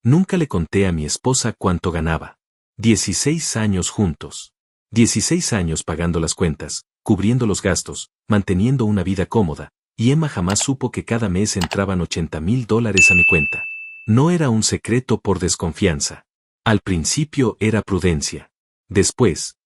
Nunca le conté a mi esposa cuánto ganaba. 16 años juntos. 16 años pagando las cuentas, cubriendo los gastos, manteniendo una vida cómoda, y Emma jamás supo que cada mes entraban $80,000 a mi cuenta. No era un secreto por desconfianza. Al principio era prudencia. Después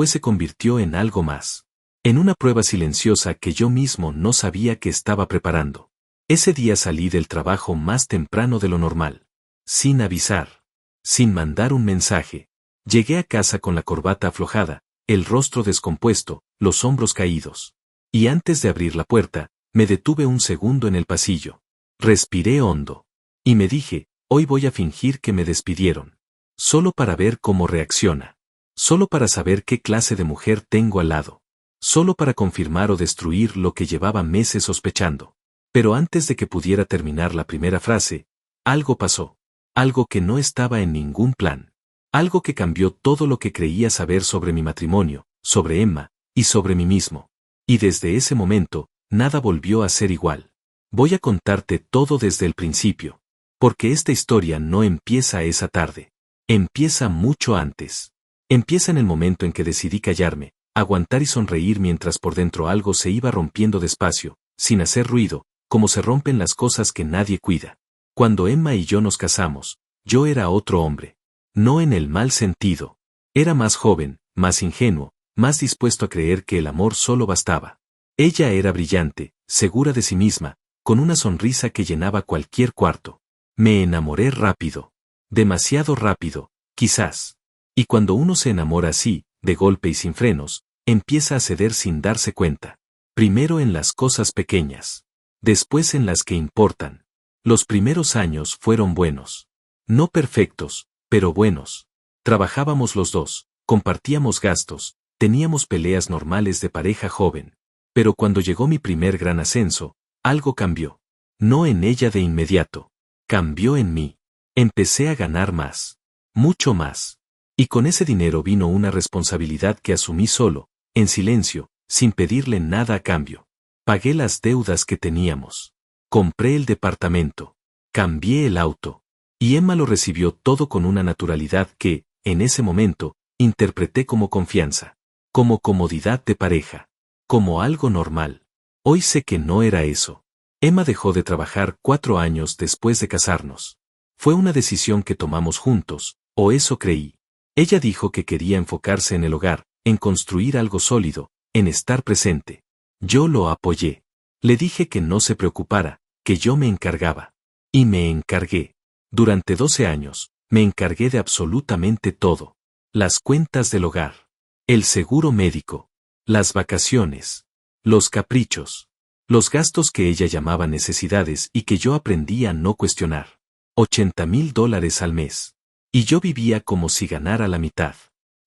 se convirtió en algo más. En una prueba silenciosa que yo mismo no sabía que estaba preparando. Ese día salí del trabajo más temprano de lo normal. Sin avisar. Sin mandar un mensaje. Llegué a casa con la corbata aflojada, el rostro descompuesto, los hombros caídos. Y antes de abrir la puerta, me detuve un segundo en el pasillo. Respiré hondo. Y me dije, hoy voy a fingir que me despidieron. Solo para ver cómo reacciona. Solo para saber qué clase de mujer tengo al lado. Solo para confirmar o destruir lo que llevaba meses sospechando. Pero antes de que pudiera terminar la primera frase, algo pasó. Algo que no estaba en ningún plan. Algo que cambió todo lo que creía saber sobre mi matrimonio, sobre Emma, y sobre mí mismo. Y desde ese momento, nada volvió a ser igual. Voy a contarte todo desde el principio. Porque esta historia no empieza esa tarde. Empieza mucho antes. Empieza en el momento en que decidí callarme, aguantar y sonreír mientras por dentro algo se iba rompiendo despacio, sin hacer ruido, como se rompen las cosas que nadie cuida. Cuando Emma y yo nos casamos, yo era otro hombre. No en el mal sentido. Era más joven, más ingenuo, más dispuesto a creer que el amor solo bastaba. Ella era brillante, segura de sí misma, con una sonrisa que llenaba cualquier cuarto. Me enamoré rápido. Demasiado rápido, quizás. Y cuando uno se enamora así, de golpe y sin frenos, empieza a ceder sin darse cuenta. Primero en las cosas pequeñas. Después en las que importan. Los primeros años fueron buenos. No perfectos, pero buenos. Trabajábamos los dos, compartíamos gastos, teníamos peleas normales de pareja joven. Pero cuando llegó mi primer gran ascenso, algo cambió. No en ella de inmediato. Cambió en mí. Empecé a ganar más. Mucho más. Y con ese dinero vino una responsabilidad que asumí solo, en silencio, sin pedirle nada a cambio. Pagué las deudas que teníamos. Compré el departamento. Cambié el auto. Y Emma lo recibió todo con una naturalidad que, en ese momento, interpreté como confianza. Como comodidad de pareja. Como algo normal. Hoy sé que no era eso. Emma dejó de trabajar 4 años después de casarnos. Fue una decisión que tomamos juntos, o eso creí. Ella dijo que quería enfocarse en el hogar, en construir algo sólido, en estar presente. Yo lo apoyé. Le dije que no se preocupara, que yo me encargaba. Y me encargué. Durante 12 años, me encargué de absolutamente todo. Las cuentas del hogar. El seguro médico. Las vacaciones. Los caprichos. Los gastos que ella llamaba necesidades y que yo aprendí a no cuestionar. $80,000 al mes. Y yo vivía como si ganara la mitad.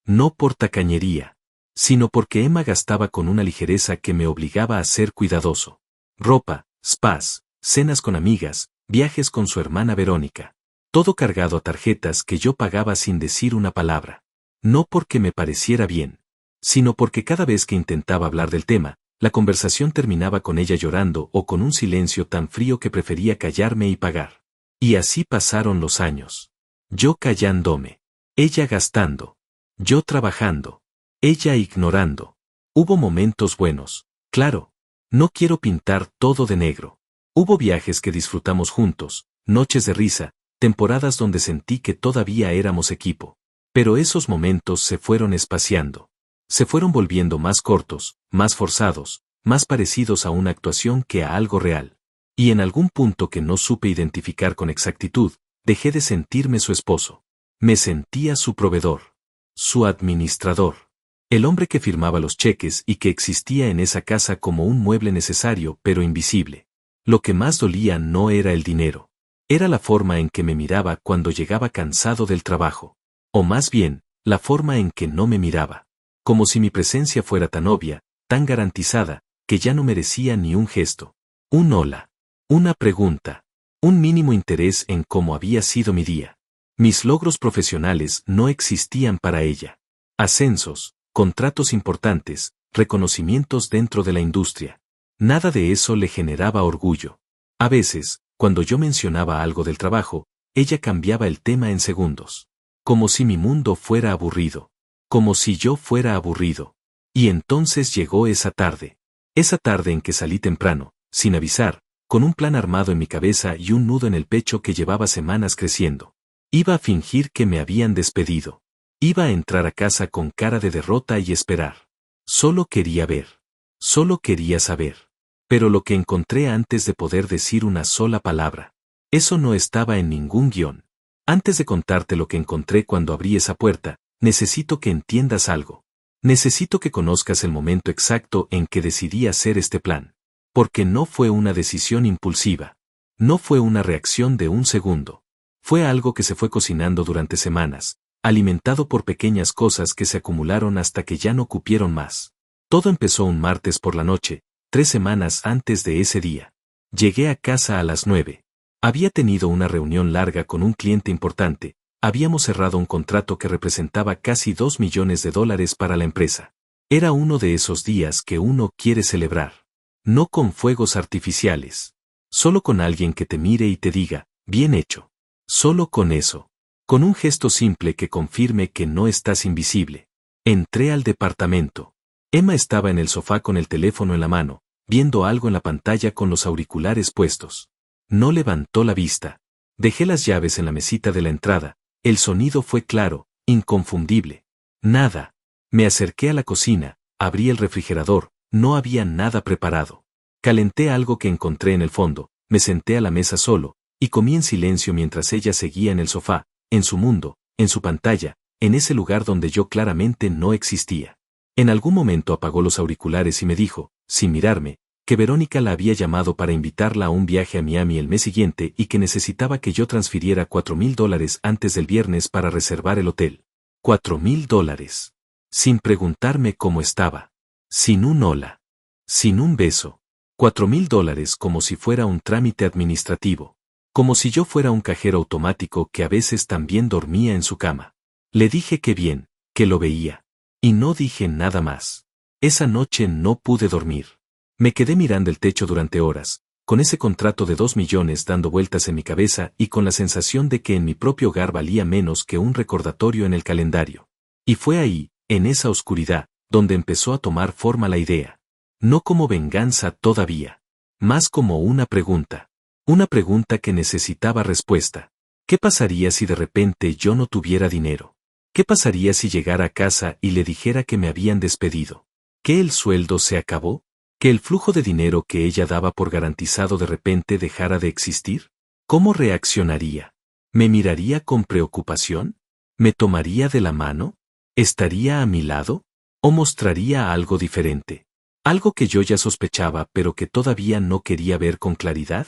No por tacañería, sino porque Emma gastaba con una ligereza que me obligaba a ser cuidadoso. Ropa, spas, cenas con amigas, viajes con su hermana Verónica. Todo cargado a tarjetas que yo pagaba sin decir una palabra. No porque me pareciera bien, sino porque cada vez que intentaba hablar del tema, la conversación terminaba con ella llorando o con un silencio tan frío que prefería callarme y pagar. Y así pasaron los años. Yo callándome. Ella gastando. Yo trabajando. Ella ignorando. Hubo momentos buenos, claro. No quiero pintar todo de negro. Hubo viajes que disfrutamos juntos, noches de risa, temporadas donde sentí que todavía éramos equipo. Pero esos momentos se fueron espaciando. Se fueron volviendo más cortos, más forzados, más parecidos a una actuación que a algo real. Y en algún punto que no supe identificar con exactitud, dejé de sentirme su esposo. Me sentía su proveedor. Su administrador. El hombre que firmaba los cheques y que existía en esa casa como un mueble necesario pero invisible. Lo que más dolía no era el dinero. Era la forma en que me miraba cuando llegaba cansado del trabajo. O más bien, la forma en que no me miraba. Como si mi presencia fuera tan obvia, tan garantizada, que ya no merecía ni un gesto. Un hola. Una pregunta. Un mínimo interés en cómo había sido mi día. Mis logros profesionales no existían para ella. Ascensos, contratos importantes, reconocimientos dentro de la industria. Nada de eso le generaba orgullo. A veces, cuando yo mencionaba algo del trabajo, ella cambiaba el tema en segundos. Como si mi mundo fuera aburrido. Como si yo fuera aburrido. Y entonces llegó esa tarde. Esa tarde en que salí temprano, sin avisar, con un plan armado en mi cabeza y un nudo en el pecho que llevaba semanas creciendo. Iba a fingir que me habían despedido. Iba a entrar a casa con cara de derrota y esperar. Solo quería ver. Solo quería saber. Pero lo que encontré antes de poder decir una sola palabra. Eso no estaba en ningún guión. Antes de contarte lo que encontré cuando abrí esa puerta, necesito que entiendas algo. Necesito que conozcas el momento exacto en que decidí hacer este plan. Porque no fue una decisión impulsiva. No fue una reacción de un segundo. Fue algo que se fue cocinando durante semanas, alimentado por pequeñas cosas que se acumularon hasta que ya no cupieron más. Todo empezó un martes por la noche, 3 semanas antes de ese día. Llegué a casa a las 9. Había tenido una reunión larga con un cliente importante, habíamos cerrado un contrato que representaba casi $2 millones para la empresa. Era uno de esos días que uno quiere celebrar. No con fuegos artificiales. Solo con alguien que te mire y te diga, bien hecho. Solo con eso. Con un gesto simple que confirme que no estás invisible. Entré al departamento. Emma estaba en el sofá con el teléfono en la mano, viendo algo en la pantalla con los auriculares puestos. No levantó la vista. Dejé las llaves en la mesita de la entrada. El sonido fue claro, inconfundible. Nada. Me acerqué a la cocina, abrí el refrigerador, no había nada preparado. Calenté algo que encontré en el fondo, me senté a la mesa solo, y comí en silencio mientras ella seguía en el sofá, en su mundo, en su pantalla, en ese lugar donde yo claramente no existía. En algún momento apagó los auriculares y me dijo, sin mirarme, que Verónica la había llamado para invitarla a un viaje a Miami el mes siguiente y que necesitaba que yo transfiriera $4,000 antes del viernes para reservar el hotel. $4,000. Sin preguntarme cómo estaba. Sin un hola. Sin un beso. $4,000 como si fuera un trámite administrativo. Como si yo fuera un cajero automático que a veces también dormía en su cama. Le dije que bien, que lo veía. Y no dije nada más. Esa noche no pude dormir. Me quedé mirando el techo durante horas, con ese contrato de 2 millones dando vueltas en mi cabeza y con la sensación de que en mi propio hogar valía menos que un recordatorio en el calendario. Y fue ahí, en esa oscuridad, donde empezó a tomar forma la idea. No como venganza todavía. Más como una pregunta. Una pregunta que necesitaba respuesta. ¿Qué pasaría si de repente yo no tuviera dinero? ¿Qué pasaría si llegara a casa y le dijera que me habían despedido? ¿Que el sueldo se acabó? ¿Que el flujo de dinero que ella daba por garantizado de repente dejara de existir? ¿Cómo reaccionaría? ¿Me miraría con preocupación? ¿Me tomaría de la mano? ¿Estaría a mi lado? ¿O mostraría algo diferente? ¿Algo que yo ya sospechaba pero que todavía no quería ver con claridad?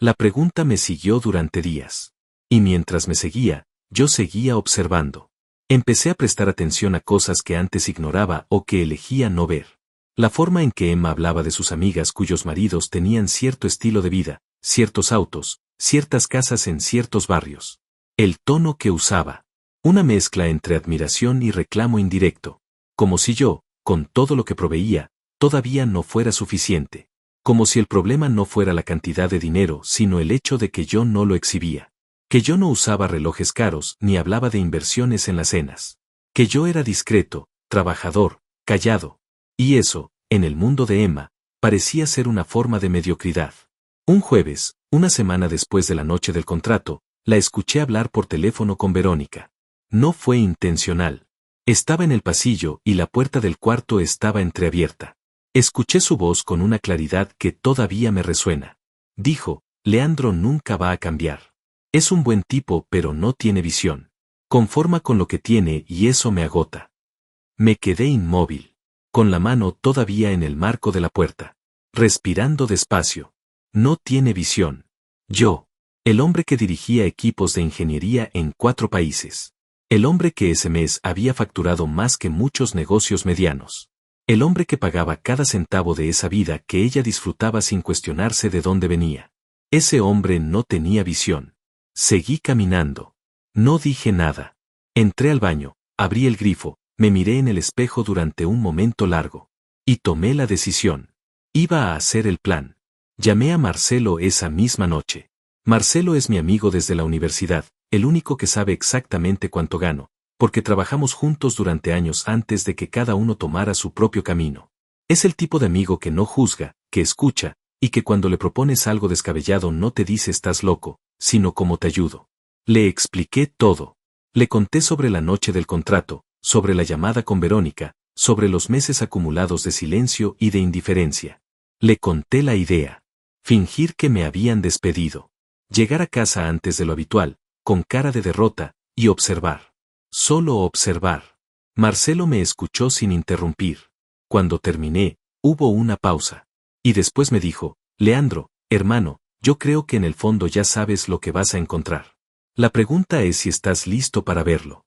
La pregunta me siguió durante días. Y mientras me seguía, yo seguía observando. Empecé a prestar atención a cosas que antes ignoraba o que elegía no ver. La forma en que Emma hablaba de sus amigas cuyos maridos tenían cierto estilo de vida, ciertos autos, ciertas casas en ciertos barrios. El tono que usaba. Una mezcla entre admiración y reclamo indirecto. Como si yo, con todo lo que proveía, todavía no fuera suficiente. Como si el problema no fuera la cantidad de dinero, sino el hecho de que yo no lo exhibía. Que yo no usaba relojes caros ni hablaba de inversiones en las cenas. Que yo era discreto, trabajador, callado. Y eso, en el mundo de Emma, parecía ser una forma de mediocridad. Un jueves, una semana después de la noche del contrato, la escuché hablar por teléfono con Verónica. No fue intencional. Estaba en el pasillo y la puerta del cuarto estaba entreabierta. Escuché su voz con una claridad que todavía me resuena. Dijo, Leandro nunca va a cambiar. Es un buen tipo pero no tiene visión. Conforma con lo que tiene y eso me agota. Me quedé inmóvil. Con la mano todavía en el marco de la puerta. Respirando despacio. No tiene visión. Yo. El hombre que dirigía equipos de ingeniería en 4 países. El hombre que ese mes había facturado más que muchos negocios medianos. El hombre que pagaba cada centavo de esa vida que ella disfrutaba sin cuestionarse de dónde venía. Ese hombre no tenía visión. Seguí caminando. No dije nada. Entré al baño, abrí el grifo, me miré en el espejo durante un momento largo. Y tomé la decisión. Iba a hacer el plan. Llamé a Marcelo esa misma noche. Marcelo es mi amigo desde la universidad, el único que sabe exactamente cuánto gano, porque trabajamos juntos durante años antes de que cada uno tomara su propio camino. Es el tipo de amigo que no juzga, que escucha, y que cuando le propones algo descabellado no te dice estás loco, sino cómo te ayudo. Le expliqué todo. Le conté sobre la noche del contrato, sobre la llamada con Verónica, sobre los meses acumulados de silencio y de indiferencia. Le conté la idea. Fingir que me habían despedido. Llegar a casa antes de lo habitual, con cara de derrota, y observar. Solo observar. Marcelo me escuchó sin interrumpir. Cuando terminé, hubo una pausa. Y después me dijo, Leandro, hermano, yo creo que en el fondo ya sabes lo que vas a encontrar. La pregunta es si estás listo para verlo.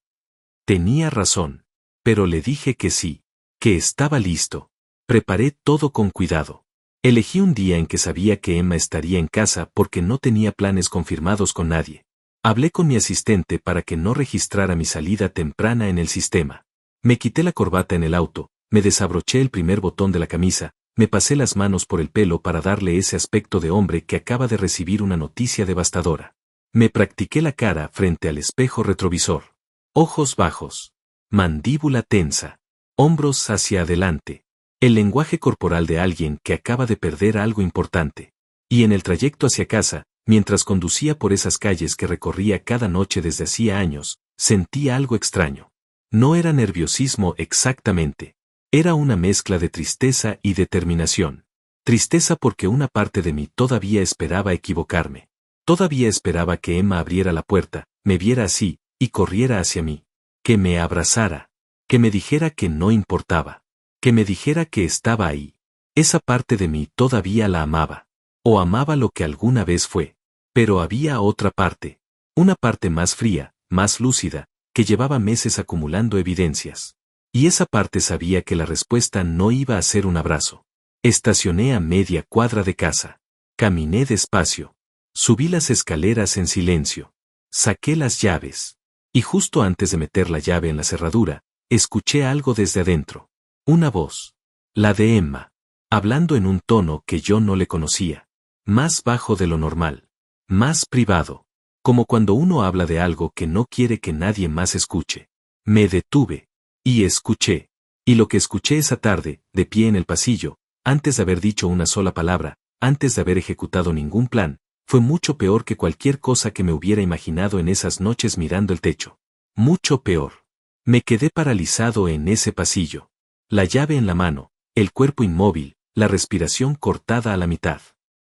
Tenía razón. Pero le dije que sí, que estaba listo. Preparé todo con cuidado. Elegí un día en que sabía que Emma estaría en casa porque no tenía planes confirmados con nadie. Hablé con mi asistente para que no registrara mi salida temprana en el sistema. Me quité la corbata en el auto, me desabroché el primer botón de la camisa, me pasé las manos por el pelo para darle ese aspecto de hombre que acaba de recibir una noticia devastadora. Me practiqué la cara frente al espejo retrovisor. Ojos bajos. Mandíbula tensa. Hombros hacia adelante. El lenguaje corporal de alguien que acaba de perder algo importante. Y en el trayecto hacia casa, mientras conducía por esas calles que recorría cada noche desde hacía años, sentía algo extraño. No era nerviosismo exactamente. Era una mezcla de tristeza y determinación. Tristeza porque una parte de mí todavía esperaba equivocarme. Todavía esperaba que Emma abriera la puerta, me viera así, y corriera hacia mí. Que me abrazara. Que me dijera que no importaba. Que me dijera que estaba ahí. Esa parte de mí todavía la amaba. O amaba lo que alguna vez fue. Pero había otra parte. Una parte más fría, más lúcida, que llevaba meses acumulando evidencias. Y esa parte sabía que la respuesta no iba a ser un abrazo. Estacioné a media cuadra de casa. Caminé despacio. Subí las escaleras en silencio. Saqué las llaves. Y justo antes de meter la llave en la cerradura, escuché algo desde adentro. Una voz. La de Emma. Hablando en un tono que yo no le conocía. Más bajo de lo normal. Más privado. Como cuando uno habla de algo que no quiere que nadie más escuche. Me detuve. Y escuché. Y lo que escuché esa tarde, de pie en el pasillo, antes de haber dicho una sola palabra, antes de haber ejecutado ningún plan, fue mucho peor que cualquier cosa que me hubiera imaginado en esas noches mirando el techo. Mucho peor. Me quedé paralizado en ese pasillo. La llave en la mano, el cuerpo inmóvil, la respiración cortada a la mitad.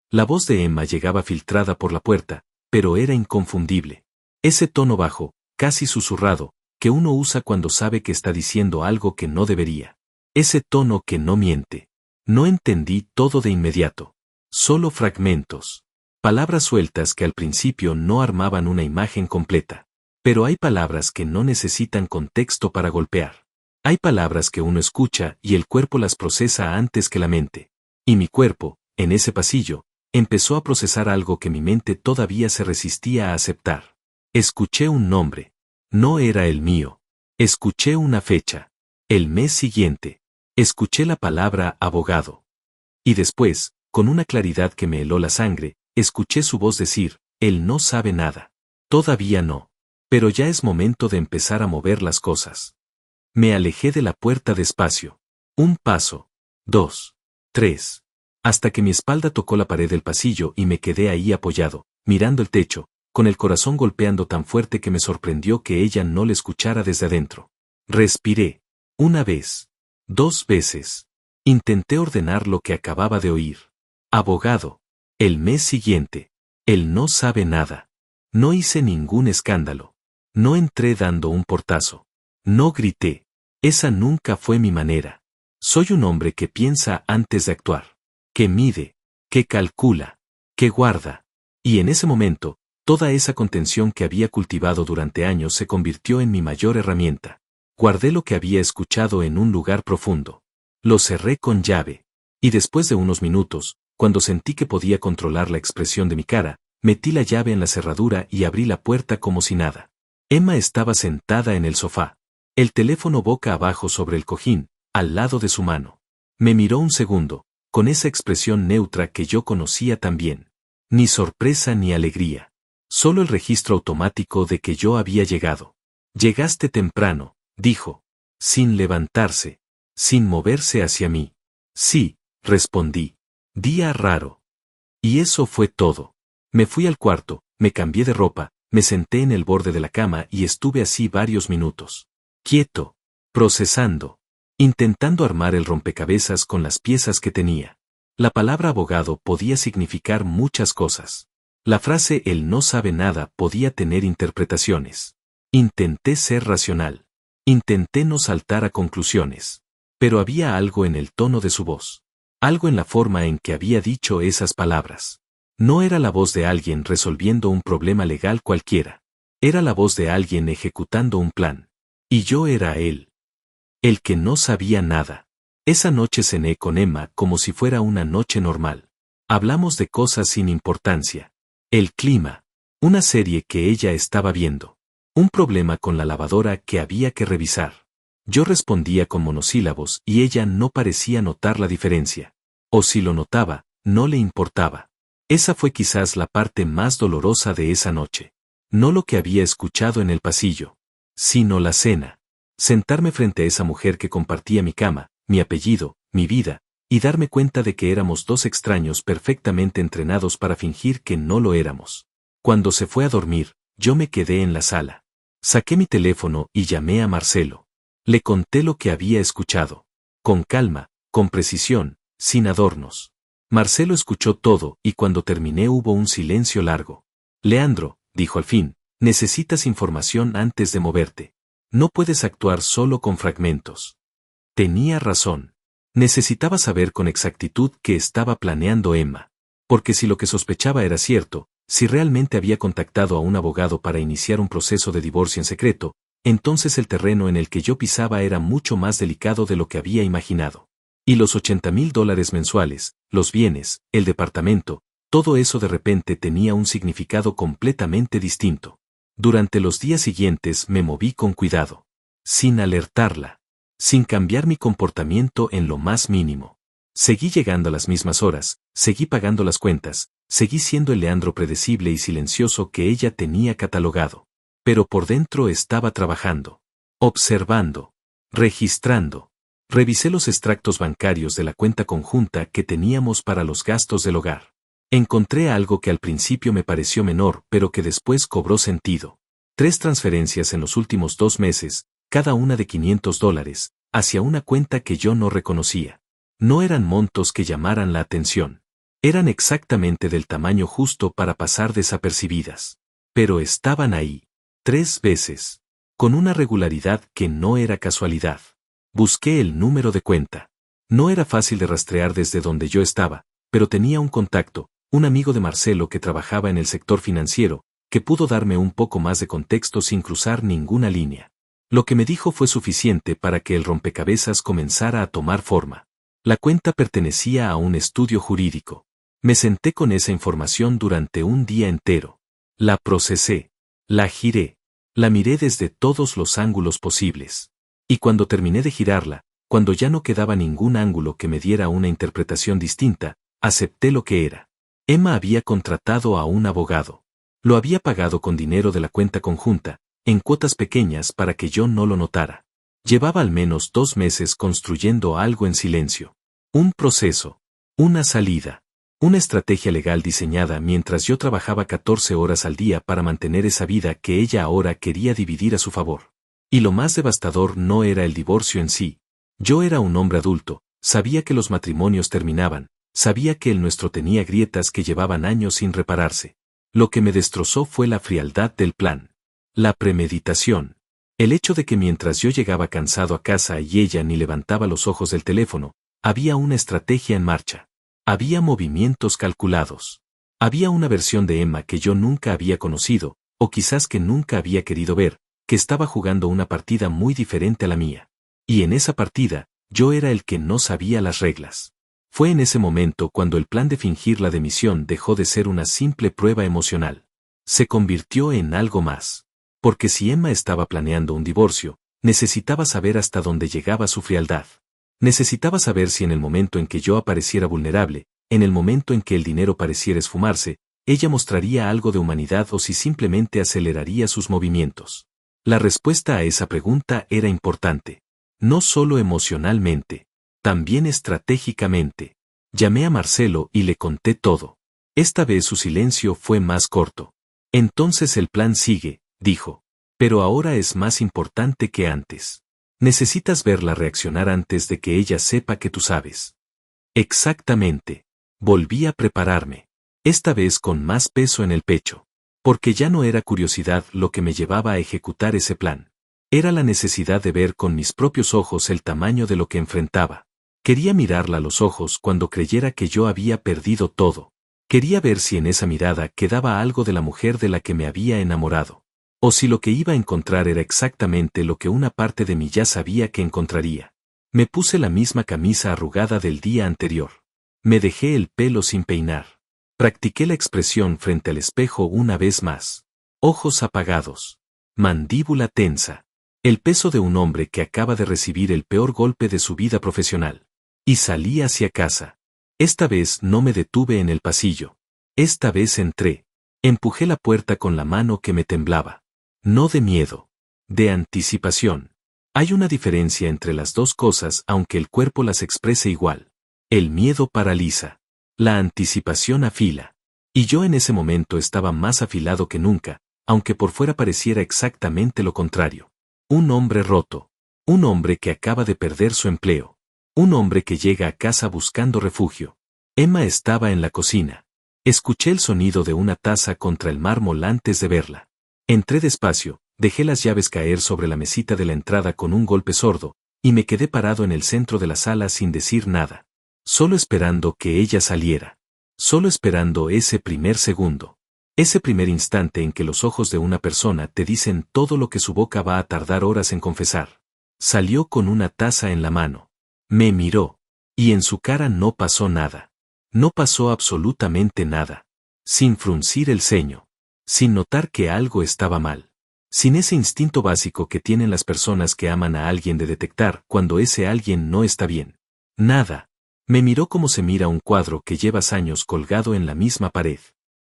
La voz de Emma llegaba filtrada por la puerta, pero era inconfundible. Ese tono bajo, casi susurrado, que uno usa cuando sabe que está diciendo algo que no debería. Ese tono que no miente. No entendí todo de inmediato. Solo fragmentos. Palabras sueltas que al principio no armaban una imagen completa. Pero hay palabras que no necesitan contexto para golpear. Hay palabras que uno escucha y el cuerpo las procesa antes que la mente. Y mi cuerpo, en ese pasillo, empezó a procesar algo que mi mente todavía se resistía a aceptar. Escuché un nombre. No era el mío. Escuché una fecha. El mes siguiente. Escuché la palabra abogado. Y después, con una claridad que me heló la sangre, escuché su voz decir, él no sabe nada. Todavía no. Pero ya es momento de empezar a mover las cosas. Me alejé de la puerta despacio. Un paso. 2. 3. Hasta que mi espalda tocó la pared del pasillo y me quedé ahí apoyado, mirando el techo, con el corazón golpeando tan fuerte que me sorprendió que ella no le escuchara desde adentro. Respiré. Una vez. 2 veces. Intenté ordenar lo que acababa de oír. Abogado. El mes siguiente. Él no sabe nada. No hice ningún escándalo. No entré dando un portazo. No grité. Esa nunca fue mi manera. Soy un hombre que piensa antes de actuar. Que mide. Que calcula. Que guarda. Y en ese momento, toda esa contención que había cultivado durante años se convirtió en mi mayor herramienta. Guardé lo que había escuchado en un lugar profundo. Lo cerré con llave. Y después de unos minutos, cuando sentí que podía controlar la expresión de mi cara, metí la llave en la cerradura y abrí la puerta como si nada. Emma estaba sentada en el sofá. El teléfono boca abajo sobre el cojín, al lado de su mano. Me miró un segundo, con esa expresión neutra que yo conocía tan bien. Ni sorpresa ni alegría. Solo el registro automático de que yo había llegado. Llegaste temprano, dijo, sin levantarse, sin moverse hacia mí. Sí, respondí. Día raro. Y eso fue todo. Me fui al cuarto, me cambié de ropa, me senté en el borde de la cama y estuve así varios minutos. Quieto, procesando, intentando armar el rompecabezas con las piezas que tenía. La palabra abogado podía significar muchas cosas. La frase él no sabe nada podía tener interpretaciones. Intenté ser racional. Intenté no saltar a conclusiones. Pero había algo en el tono de su voz. Algo en la forma en que había dicho esas palabras. No era la voz de alguien resolviendo un problema legal cualquiera. Era la voz de alguien ejecutando un plan. Y yo era él. El que no sabía nada. Esa noche cené con Emma como si fuera una noche normal. Hablamos de cosas sin importancia. El clima. Una serie que ella estaba viendo. Un problema con la lavadora que había que revisar. Yo respondía con monosílabos y ella no parecía notar la diferencia. O si lo notaba, no le importaba. Esa fue quizás la parte más dolorosa de esa noche. No lo que había escuchado en el pasillo, sino la cena. Sentarme frente a esa mujer que compartía mi cama, mi apellido, mi vida, y darme cuenta de que éramos dos extraños perfectamente entrenados para fingir que no lo éramos. Cuando se fue a dormir, yo me quedé en la sala. Saqué mi teléfono y llamé a Marcelo. Le conté lo que había escuchado. Con calma, con precisión, sin adornos. Marcelo escuchó todo y cuando terminé hubo un silencio largo. Leandro, dijo al fin, necesitas información antes de moverte. No puedes actuar solo con fragmentos. Tenía razón. Necesitaba saber con exactitud qué estaba planeando Emma. Porque si lo que sospechaba era cierto, si realmente había contactado a un abogado para iniciar un proceso de divorcio en secreto, entonces el terreno en el que yo pisaba era mucho más delicado de lo que había imaginado. Y los $80,000 mensuales, los bienes, el departamento, todo eso de repente tenía un significado completamente distinto. Durante los días siguientes me moví con cuidado. Sin alertarla. Sin cambiar mi comportamiento en lo más mínimo. Seguí llegando a las mismas horas, seguí pagando las cuentas, seguí siendo el Leandro predecible y silencioso que ella tenía catalogado. Pero por dentro estaba trabajando. Observando. Registrando. Revisé los extractos bancarios de la cuenta conjunta que teníamos para los gastos del hogar. Encontré algo que al principio me pareció menor pero que después cobró sentido. 3 transferencias en los últimos 2 meses, cada una de $500, hacia una cuenta que yo no reconocía. No eran montos que llamaran la atención. Eran exactamente del tamaño justo para pasar desapercibidas. Pero estaban ahí. 3 veces. Con una regularidad que no era casualidad. Busqué el número de cuenta. No era fácil de rastrear desde donde yo estaba, pero tenía un contacto, un amigo de Marcelo que trabajaba en el sector financiero, que pudo darme un poco más de contexto sin cruzar ninguna línea. Lo que me dijo fue suficiente para que el rompecabezas comenzara a tomar forma. La cuenta pertenecía a un estudio jurídico. Me senté con esa información durante un día entero. La procesé. La giré. La miré desde todos los ángulos posibles. Y cuando terminé de girarla, cuando ya no quedaba ningún ángulo que me diera una interpretación distinta, acepté lo que era. Emma había contratado a un abogado. Lo había pagado con dinero de la cuenta conjunta, en cuotas pequeñas para que yo no lo notara. Llevaba al menos 2 meses construyendo algo en silencio. Un proceso. Una salida. Una estrategia legal diseñada mientras yo trabajaba 14 horas al día para mantener esa vida que ella ahora quería dividir a su favor. Y lo más devastador no era el divorcio en sí. Yo era un hombre adulto, sabía que los matrimonios terminaban, sabía que el nuestro tenía grietas que llevaban años sin repararse. Lo que me destrozó fue la frialdad del plan. La premeditación. El hecho de que mientras yo llegaba cansado a casa y ella ni levantaba los ojos del teléfono, había una estrategia en marcha. Había movimientos calculados. Había una versión de Emma que yo nunca había conocido, o quizás que nunca había querido ver, que estaba jugando una partida muy diferente a la mía. Y en esa partida, yo era el que no sabía las reglas. Fue en ese momento cuando el plan de fingir la demisión dejó de ser una simple prueba emocional. Se convirtió en algo más. Porque si Emma estaba planeando un divorcio, necesitaba saber hasta dónde llegaba su frialdad. Necesitaba saber si en el momento en que yo apareciera vulnerable, en el momento en que el dinero pareciera esfumarse, ella mostraría algo de humanidad o si simplemente aceleraría sus movimientos. La respuesta a esa pregunta era importante. No solo emocionalmente, también estratégicamente. Llamé a Marcelo y le conté todo. Esta vez su silencio fue más corto. Entonces el plan sigue, dijo. Pero ahora es más importante que antes. Necesitas verla reaccionar antes de que ella sepa que tú sabes. Exactamente. Volví a prepararme. Esta vez con más peso en el pecho. Porque ya no era curiosidad lo que me llevaba a ejecutar ese plan. Era la necesidad de ver con mis propios ojos el tamaño de lo que enfrentaba. Quería mirarla a los ojos cuando creyera que yo había perdido todo. Quería ver si en esa mirada quedaba algo de la mujer de la que me había enamorado. O si lo que iba a encontrar era exactamente lo que una parte de mí ya sabía que encontraría. Me puse la misma camisa arrugada del día anterior. Me dejé el pelo sin peinar. Practiqué la expresión frente al espejo una vez más. Ojos apagados. Mandíbula tensa. El peso de un hombre que acaba de recibir el peor golpe de su vida profesional. Y salí hacia casa. Esta vez no me detuve en el pasillo. Esta vez entré. Empujé la puerta con la mano que me temblaba. No de miedo. De anticipación. Hay una diferencia entre las dos cosas aunque el cuerpo las exprese igual. El miedo paraliza. La anticipación afila. Y yo en ese momento estaba más afilado que nunca, aunque por fuera pareciera exactamente lo contrario. Un hombre roto. Un hombre que acaba de perder su empleo. Un hombre que llega a casa buscando refugio. Emma estaba en la cocina. Escuché el sonido de una taza contra el mármol antes de verla. Entré despacio, dejé las llaves caer sobre la mesita de la entrada con un golpe sordo, y me quedé parado en el centro de la sala sin decir nada. Solo esperando que ella saliera. Solo esperando ese primer segundo. Ese primer instante en que los ojos de una persona te dicen todo lo que su boca va a tardar horas en confesar. Salió con una taza en la mano. Me miró. Y en su cara no pasó nada. No pasó absolutamente nada. Sin fruncir el ceño. Sin notar que algo estaba mal. Sin ese instinto básico que tienen las personas que aman a alguien de detectar cuando ese alguien no está bien. Nada. Me miró como se mira un cuadro que llevas años colgado en la misma pared.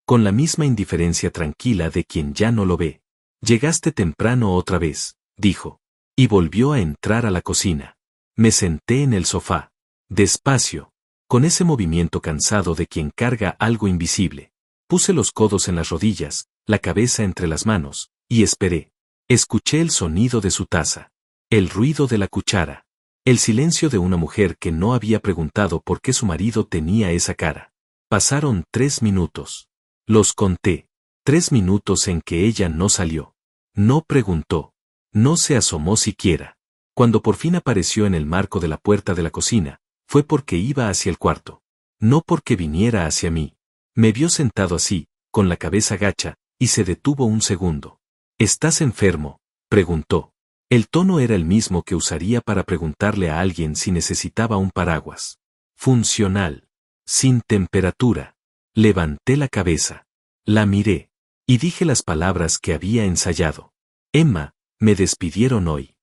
Con la misma indiferencia tranquila de quien ya no lo ve. Llegaste temprano otra vez, dijo. Y volvió a entrar a la cocina. Me senté en el sofá. Despacio. Con ese movimiento cansado de quien carga algo invisible. Puse los codos en las rodillas, la cabeza entre las manos, y esperé. Escuché el sonido de su taza. El ruido de la cuchara. El silencio de una mujer que no había preguntado por qué su marido tenía esa cara. Pasaron 3 minutos. Los conté. 3 minutos en que ella no salió. No preguntó. No se asomó siquiera. Cuando por fin apareció en el marco de la puerta de la cocina, fue porque iba hacia el cuarto. No porque viniera hacia mí. Me vio sentado así, con la cabeza gacha, y se detuvo un segundo. ¿Estás enfermo?, preguntó. El tono era el mismo que usaría para preguntarle a alguien si necesitaba un paraguas. Funcional. Sin temperatura. Levanté la cabeza. La miré. Y dije las palabras que había ensayado. Emma, me despidieron hoy.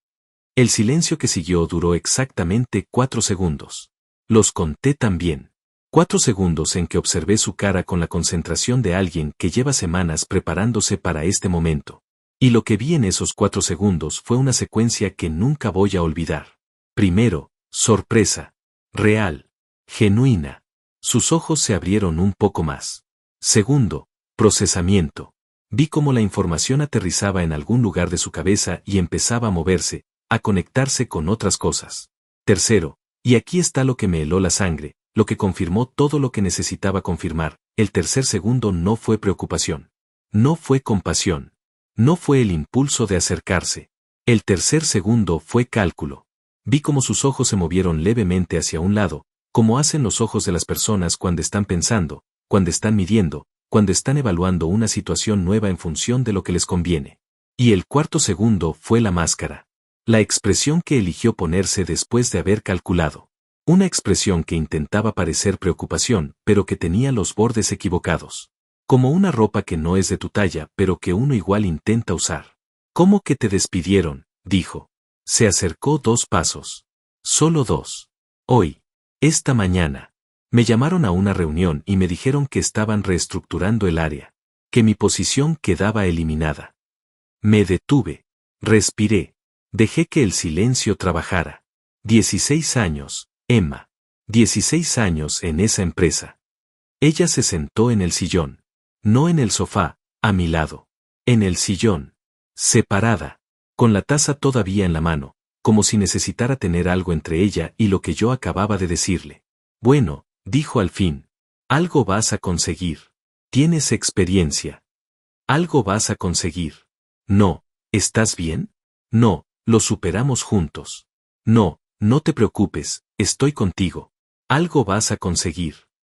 El silencio que siguió duró exactamente 4 segundos. Los conté también. 4 segundos en que observé su cara con la concentración de alguien que lleva semanas preparándose para este momento. Y lo que vi en esos 4 segundos fue una secuencia que nunca voy a olvidar. Primero, sorpresa. Real. Genuina. Sus ojos se abrieron un poco más. Segundo, procesamiento. Vi cómo la información aterrizaba en algún lugar de su cabeza y empezaba a moverse, a conectarse con otras cosas. Tercero, y aquí está lo que me heló la sangre, lo que confirmó todo lo que necesitaba confirmar, el tercer segundo no fue preocupación. No fue compasión. No fue el impulso de acercarse. El tercer segundo fue cálculo. Vi cómo sus ojos se movieron levemente hacia un lado, como hacen los ojos de las personas cuando están pensando, cuando están midiendo, cuando están evaluando una situación nueva en función de lo que les conviene. Y el cuarto segundo fue la máscara. La expresión que eligió ponerse después de haber calculado. Una expresión que intentaba parecer preocupación, pero que tenía los bordes equivocados. Como una ropa que no es de tu talla, pero que uno igual intenta usar. ¿Cómo que te despidieron?, dijo. Se acercó 2 pasos. Solo 2. Hoy. Esta mañana. Me llamaron a una reunión y me dijeron que estaban reestructurando el área, que mi posición quedaba eliminada. Me detuve, respiré, dejé que el silencio trabajara. 16 años, Emma. 16 años en esa empresa. Ella se sentó en el sillón, no en el sofá, a mi lado. En el sillón, separada, con la taza todavía en la mano, como si necesitara tener algo entre ella y lo que yo acababa de decirle. Bueno, dijo al fin, algo vas a conseguir. Tienes experiencia. Algo vas a conseguir. No, ¿estás bien? No, lo superamos juntos. No, no te preocupes, estoy contigo. Algo vas a conseguir.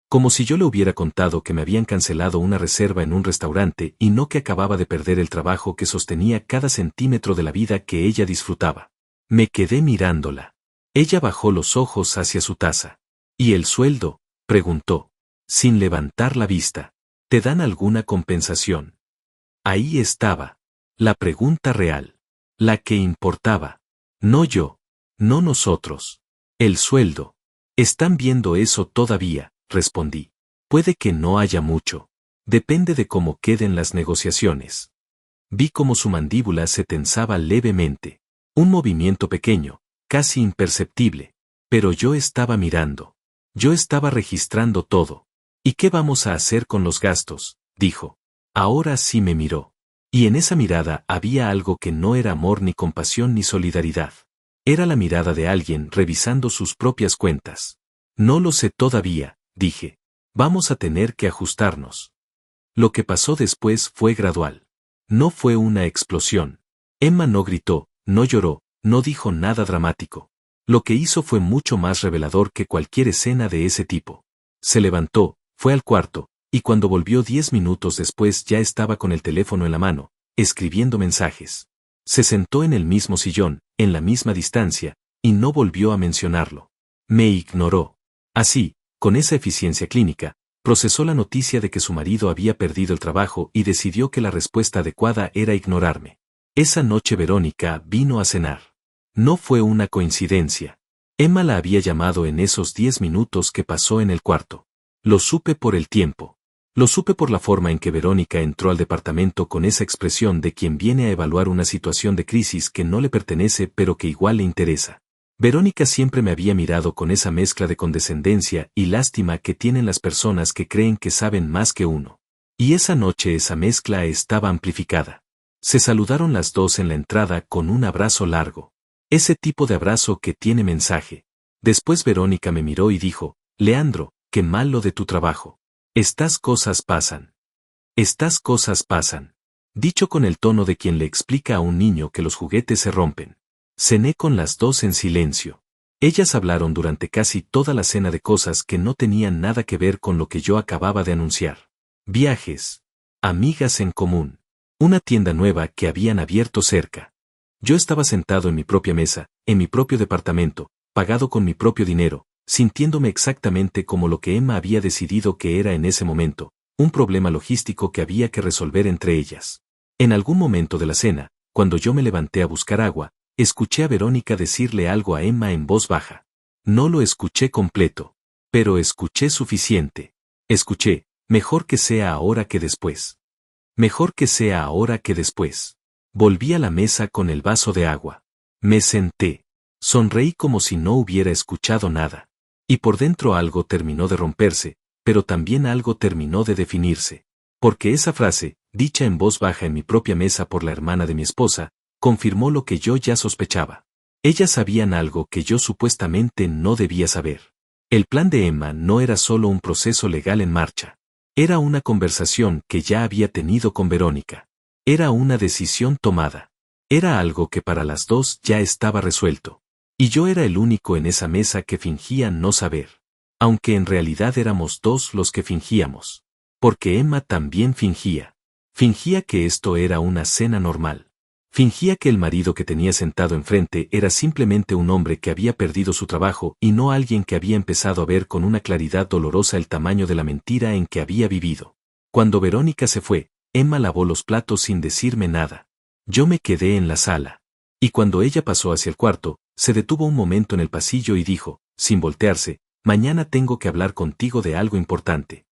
Como si yo le hubiera contado que me habían cancelado una reserva en un restaurante y no que acababa de perder el trabajo que sostenía cada centímetro de la vida que ella disfrutaba. Me quedé mirándola. Ella bajó los ojos hacia su taza. ¿Y el sueldo?, preguntó, sin levantar la vista. ¿Te dan alguna compensación? Ahí estaba. La pregunta real. La que importaba. No yo. No nosotros. El sueldo. ¿Están viendo eso todavía?, respondí. Puede que no haya mucho. Depende de cómo queden las negociaciones. Vi cómo su mandíbula se tensaba levemente. Un movimiento pequeño, casi imperceptible. Pero yo estaba mirando. Yo estaba registrando todo. ¿Y qué vamos a hacer con los gastos?, dijo. Ahora sí me miró. Y en esa mirada había algo que no era amor ni compasión ni solidaridad. Era la mirada de alguien revisando sus propias cuentas. No lo sé todavía, dije. Vamos a tener que ajustarnos. Lo que pasó después fue gradual. No fue una explosión. Emma no gritó, no lloró, no dijo nada dramático. Lo que hizo fue mucho más revelador que cualquier escena de ese tipo. Se levantó, fue al cuarto, y cuando volvió 10 minutos después ya estaba con el teléfono en la mano, escribiendo mensajes. Se sentó en el mismo sillón, en la misma distancia, y no volvió a mencionarlo. Me ignoró. Así, con esa eficiencia clínica, procesó la noticia de que su marido había perdido el trabajo y decidió que la respuesta adecuada era ignorarme. Esa noche Verónica vino a cenar. No fue una coincidencia. Emma la había llamado en esos 10 minutos que pasó en el cuarto. Lo supe por el tiempo. Lo supe por la forma en que Verónica entró al departamento con esa expresión de quien viene a evaluar una situación de crisis que no le pertenece pero que igual le interesa. Verónica siempre me había mirado con esa mezcla de condescendencia y lástima que tienen las personas que creen que saben más que uno. Y esa noche esa mezcla estaba amplificada. Se saludaron las dos en la entrada con un abrazo largo. Ese tipo de abrazo que tiene mensaje. Después Verónica me miró y dijo, Leandro, qué mal lo de tu trabajo. Estas cosas pasan. Estas cosas pasan. Dicho con el tono de quien le explica a un niño que los juguetes se rompen. Cené con las dos en silencio. Ellas hablaron durante casi toda la cena de cosas que no tenían nada que ver con lo que yo acababa de anunciar. Viajes. Amigas en común. Una tienda nueva que habían abierto cerca. Yo estaba sentado en mi propia mesa, en mi propio departamento, pagado con mi propio dinero, sintiéndome exactamente como lo que Emma había decidido que era en ese momento, un problema logístico que había que resolver entre ellas. En algún momento de la cena, cuando yo me levanté a buscar agua, escuché a Verónica decirle algo a Emma en voz baja. No lo escuché completo, pero escuché suficiente. Escuché, mejor que sea ahora que después. Mejor que sea ahora que después. Volví a la mesa con el vaso de agua. Me senté. Sonreí como si no hubiera escuchado nada. Y por dentro algo terminó de romperse, pero también algo terminó de definirse. Porque esa frase, dicha en voz baja en mi propia mesa por la hermana de mi esposa, confirmó lo que yo ya sospechaba. Ellas sabían algo que yo supuestamente no debía saber. El plan de Emma no era solo un proceso legal en marcha. Era una conversación que ya había tenido con Verónica. Era una decisión tomada. Era algo que para las dos ya estaba resuelto. Y yo era el único en esa mesa que fingía no saber. Aunque en realidad éramos dos los que fingíamos. Porque Emma también fingía. Fingía que esto era una cena normal. Fingía que el marido que tenía sentado enfrente era simplemente un hombre que había perdido su trabajo y no alguien que había empezado a ver con una claridad dolorosa el tamaño de la mentira en que había vivido. Cuando Verónica se fue, Emma lavó los platos sin decirme nada. Yo me quedé en la sala. Y cuando ella pasó hacia el cuarto, se detuvo un momento en el pasillo y dijo, sin voltearse, mañana tengo que hablar contigo de algo importante.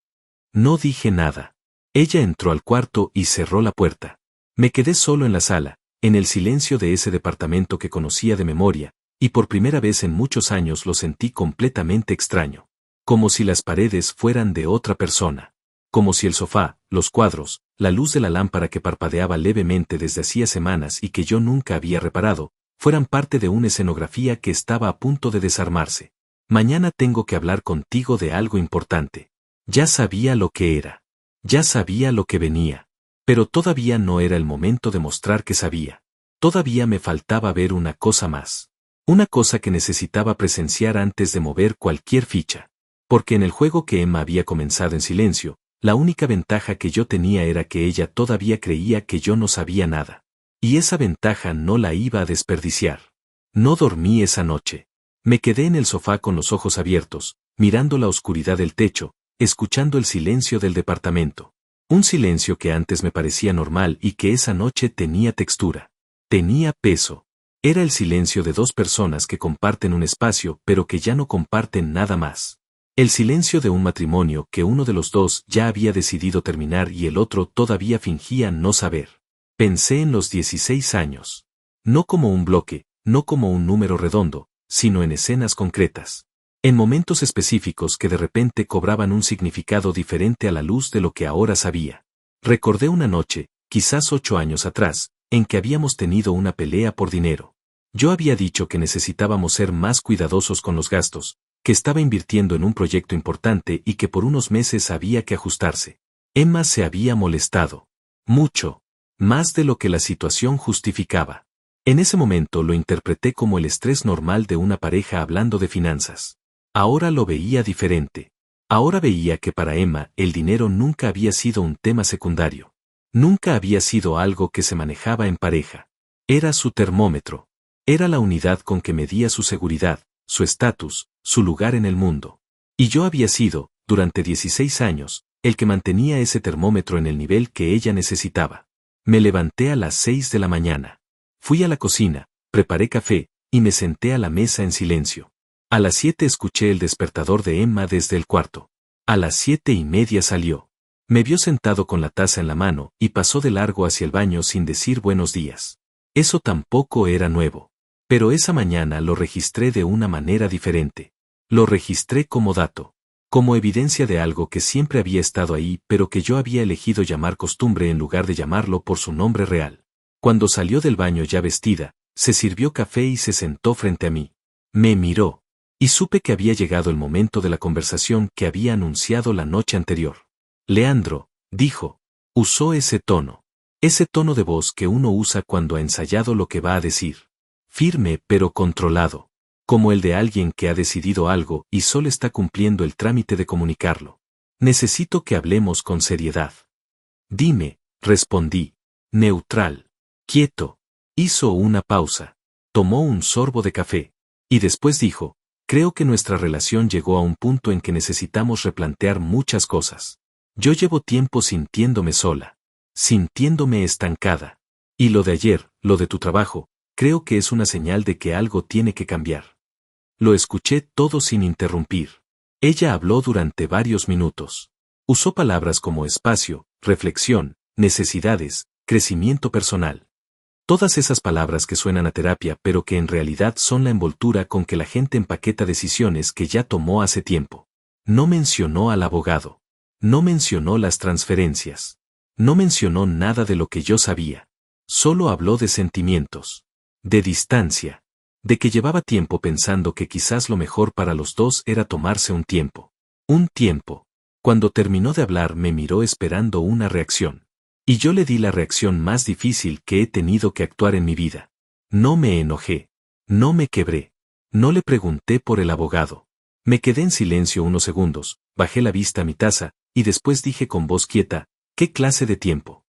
No dije nada. Ella entró al cuarto y cerró la puerta. Me quedé solo en la sala, en el silencio de ese departamento que conocía de memoria, y por primera vez en muchos años lo sentí completamente extraño. Como si las paredes fueran de otra persona. Como si el sofá, los cuadros, la luz de la lámpara que parpadeaba levemente desde hacía semanas y que yo nunca había reparado, fueran parte de una escenografía que estaba a punto de desarmarse. Mañana tengo que hablar contigo de algo importante. Ya sabía lo que era. Ya sabía lo que venía. Pero todavía no era el momento de mostrar que sabía. Todavía me faltaba ver una cosa más. Una cosa que necesitaba presenciar antes de mover cualquier ficha. Porque en el juego que Emma había comenzado en silencio, la única ventaja que yo tenía era que ella todavía creía que yo no sabía nada. Y esa ventaja no la iba a desperdiciar. No dormí esa noche. Me quedé en el sofá con los ojos abiertos, mirando la oscuridad del techo, escuchando el silencio del departamento. Un silencio que antes me parecía normal y que esa noche tenía textura. Tenía peso. Era el silencio de dos personas que comparten un espacio pero que ya no comparten nada más. El silencio de un matrimonio que uno de los dos ya había decidido terminar y el otro todavía fingía no saber. Pensé en los 16 años. No como un bloque, no como un número redondo, sino en escenas concretas. En momentos específicos que de repente cobraban un significado diferente a la luz de lo que ahora sabía. Recordé una noche, quizás 8 años atrás, en que habíamos tenido una pelea por dinero. Yo había dicho que necesitábamos ser más cuidadosos con los gastos, que estaba invirtiendo en un proyecto importante y que por unos meses había que ajustarse. Emma se había molestado. Mucho. Más de lo que la situación justificaba. En ese momento lo interpreté como el estrés normal de una pareja hablando de finanzas. Ahora lo veía diferente. Ahora veía que para Emma el dinero nunca había sido un tema secundario. Nunca había sido algo que se manejaba en pareja. Era su termómetro. Era la unidad con que medía su seguridad, su estatus, su lugar en el mundo. Y yo había sido, durante 16 años, el que mantenía ese termómetro en el nivel que ella necesitaba. Me levanté a las 6 de la mañana. Fui a la cocina, preparé café, y me senté a la mesa en silencio. A las 7 escuché el despertador de Emma desde el cuarto. A las 7:30 salió. Me vio sentado con la taza en la mano y pasó de largo hacia el baño sin decir buenos días. Eso tampoco era nuevo. Pero esa mañana lo registré de una manera diferente. Lo registré como dato. Como evidencia de algo que siempre había estado ahí pero que yo había elegido llamar costumbre en lugar de llamarlo por su nombre real. Cuando salió del baño ya vestida, se sirvió café y se sentó frente a mí. Me miró. Y supe que había llegado el momento de la conversación que había anunciado la noche anterior. Leandro, dijo, usó ese tono. Ese tono de voz que uno usa cuando ha ensayado lo que va a decir. Firme pero controlado. Como el de alguien que ha decidido algo y solo está cumpliendo el trámite de comunicarlo. Necesito que hablemos con seriedad. Dime, respondí. Neutral. Quieto. Hizo una pausa. Tomó un sorbo de café. Y después dijo, creo que nuestra relación llegó a un punto en que necesitamos replantear muchas cosas. Yo llevo tiempo sintiéndome sola. Sintiéndome estancada. Y lo de ayer, lo de tu trabajo, creo que es una señal de que algo tiene que cambiar. Lo escuché todo sin interrumpir. Ella habló durante varios minutos. Usó palabras como espacio, reflexión, necesidades, crecimiento personal. Todas esas palabras que suenan a terapia pero que en realidad son la envoltura con que la gente empaqueta decisiones que ya tomó hace tiempo. No mencionó al abogado. No mencionó las transferencias. No mencionó nada de lo que yo sabía. Solo habló de sentimientos. De distancia. De que llevaba tiempo pensando que quizás lo mejor para los dos era tomarse un tiempo. Un tiempo. Cuando terminó de hablar me miró esperando una reacción. Y yo le di la reacción más difícil que he tenido que actuar en mi vida. No me enojé. No me quebré. No le pregunté por el abogado. Me quedé en silencio unos segundos, bajé la vista a mi taza, y después dije con voz quieta, ¿qué clase de tiempo?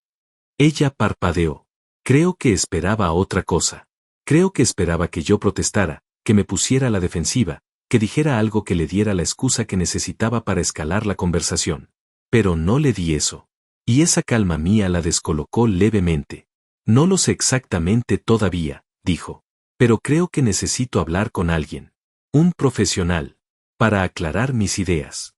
Ella parpadeó. Creo que esperaba otra cosa. Creo que esperaba que yo protestara, que me pusiera a la defensiva, que dijera algo que le diera la excusa que necesitaba para escalar la conversación. Pero no le di eso. Y esa calma mía la descolocó levemente. No lo sé exactamente todavía, dijo. Pero creo que necesito hablar con alguien. Un profesional. para aclarar mis ideas.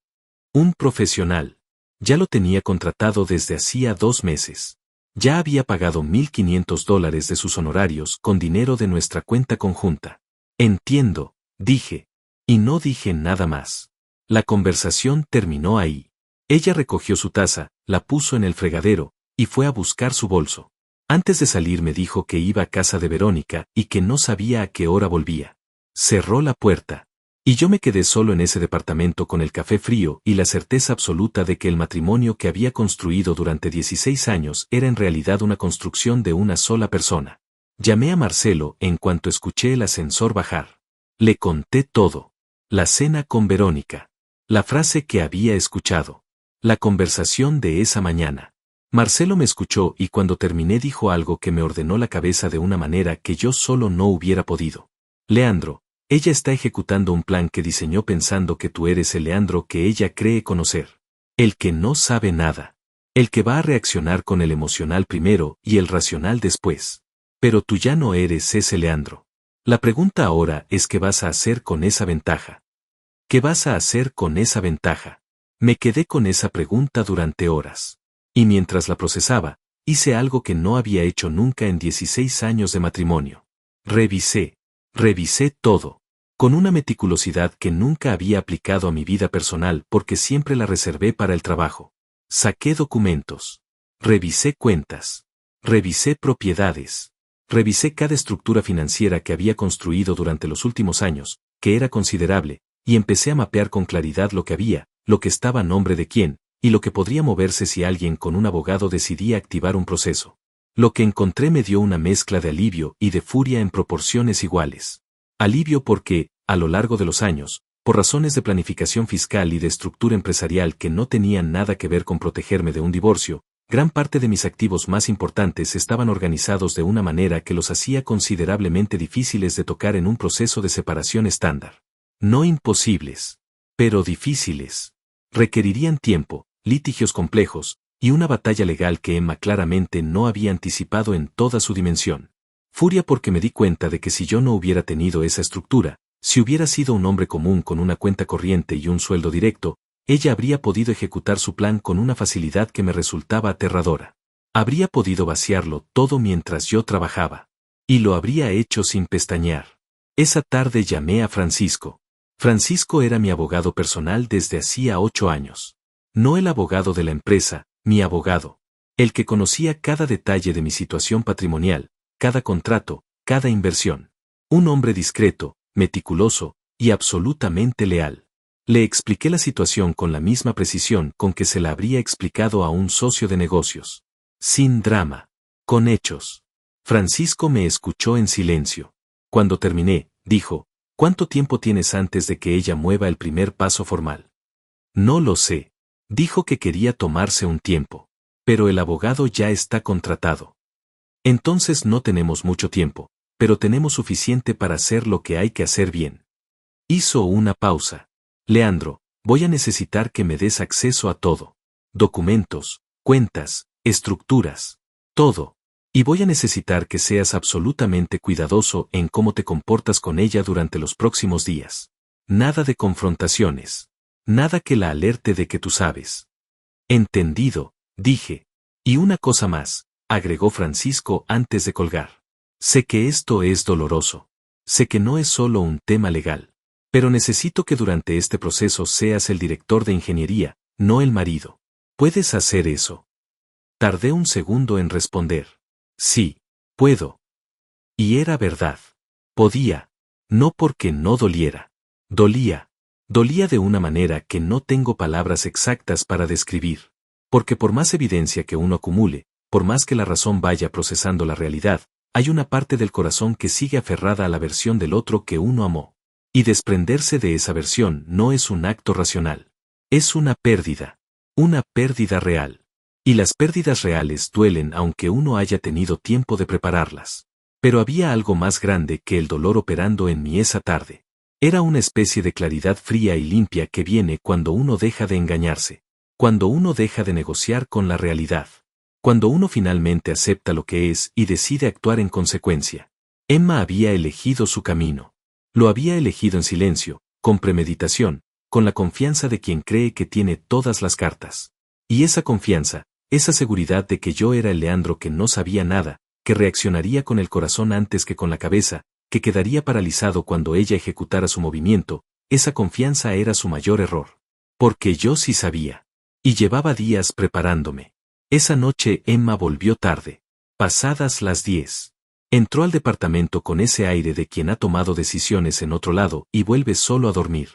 Un profesional. Ya lo tenía contratado desde hacía 2 meses. Ya había pagado $1,500 de sus honorarios con dinero de nuestra cuenta conjunta. Entiendo, dije. Y no dije nada más. La conversación terminó ahí. Ella recogió su taza, la puso en el fregadero, y fue a buscar su bolso. Antes de salir me dijo que iba a casa de Verónica y que no sabía a qué hora volvía. Cerró la puerta. Y yo me quedé solo en ese departamento con el café frío y la certeza absoluta de que el matrimonio que había construido durante 16 años era en realidad una construcción de una sola persona. Llamé a Marcelo en cuanto escuché el ascensor bajar. Le conté todo. La cena con Verónica. La frase que había escuchado. La conversación de esa mañana. Marcelo me escuchó y cuando terminé dijo algo que me ordenó la cabeza de una manera que yo solo no hubiera podido. Leandro, ella está ejecutando un plan que diseñó pensando que tú eres el Leandro que ella cree conocer. El que no sabe nada. El que va a reaccionar con el emocional primero y el racional después. Pero tú ya no eres ese Leandro. La pregunta ahora es ¿qué vas a hacer con esa ventaja? ¿Qué vas a hacer con esa ventaja? Me quedé con esa pregunta durante horas. Y mientras la procesaba, hice algo que no había hecho nunca en 16 años de matrimonio. Revisé todo, con una meticulosidad que nunca había aplicado a mi vida personal porque siempre la reservé para el trabajo. Saqué documentos. Revisé cuentas. Revisé propiedades. Revisé cada estructura financiera que había construido durante los últimos años, que era considerable, y empecé a mapear con claridad lo que había, lo que estaba a nombre de quién, y lo que podría moverse si alguien con un abogado decidía activar un proceso. Lo que encontré me dio una mezcla de alivio y de furia en proporciones iguales. Alivio porque, a lo largo de los años, por razones de planificación fiscal y de estructura empresarial que no tenían nada que ver con protegerme de un divorcio, gran parte de mis activos más importantes estaban organizados de una manera que los hacía considerablemente difíciles de tocar en un proceso de separación estándar. No imposibles, pero difíciles. Requerirían tiempo, litigios complejos, y una batalla legal que Emma claramente no había anticipado en toda su dimensión. Furia porque me di cuenta de que si yo no hubiera tenido esa estructura, si hubiera sido un hombre común con una cuenta corriente y un sueldo directo, ella habría podido ejecutar su plan con una facilidad que me resultaba aterradora. Habría podido vaciarlo todo mientras yo trabajaba. Y lo habría hecho sin pestañear. Esa tarde llamé a Francisco. Francisco era mi abogado personal desde hacía 8 años. No el abogado de la empresa, mi abogado. El que conocía cada detalle de mi situación patrimonial, cada contrato, cada inversión. Un hombre discreto, meticuloso, y absolutamente leal. Le expliqué la situación con la misma precisión con que se la habría explicado a un socio de negocios. Sin drama. Con hechos. Francisco me escuchó en silencio. Cuando terminé, dijo, ¿cuánto tiempo tienes antes de que ella mueva el primer paso formal? No lo sé. Dijo que quería tomarse un tiempo. Pero el abogado ya está contratado. Entonces no tenemos mucho tiempo, pero tenemos suficiente para hacer lo que hay que hacer bien. Hizo una pausa. Leandro, voy a necesitar que me des acceso a todo. Documentos, cuentas, estructuras, todo. Y voy a necesitar que seas absolutamente cuidadoso en cómo te comportas con ella durante los próximos días. Nada de confrontaciones. Nada que la alerte de que tú sabes. Entendido, dije. Y una cosa más, agregó Francisco antes de colgar. Sé que esto es doloroso. Sé que no es solo un tema legal. Pero necesito que durante este proceso seas el director de ingeniería, no el marido. ¿Puedes hacer eso? Tardé un segundo en responder. Sí, puedo. Y era verdad. Podía. No porque no doliera. Dolía. Dolía de una manera que no tengo palabras exactas para describir. Porque por más evidencia que uno acumule, por más que la razón vaya procesando la realidad, hay una parte del corazón que sigue aferrada a la versión del otro que uno amó. Y desprenderse de esa versión no es un acto racional. Es una pérdida real. Y las pérdidas reales duelen aunque uno haya tenido tiempo de prepararlas. Pero había algo más grande que el dolor operando en mí esa tarde. Era una especie de claridad fría y limpia que viene cuando uno deja de engañarse, cuando uno deja de negociar con la realidad, cuando uno finalmente acepta lo que es y decide actuar en consecuencia. Emma había elegido su camino. Lo había elegido en silencio, con premeditación, con la confianza de quien cree que tiene todas las cartas. Y esa confianza, esa seguridad de que yo era el Leandro que no sabía nada, que reaccionaría con el corazón antes que con la cabeza, que quedaría paralizado cuando ella ejecutara su movimiento, esa confianza era su mayor error. Porque yo sí sabía. Y llevaba días preparándome. Esa noche Emma volvió tarde. Pasadas las 10. Entró al departamento con ese aire de quien ha tomado decisiones en otro lado y vuelve solo a dormir.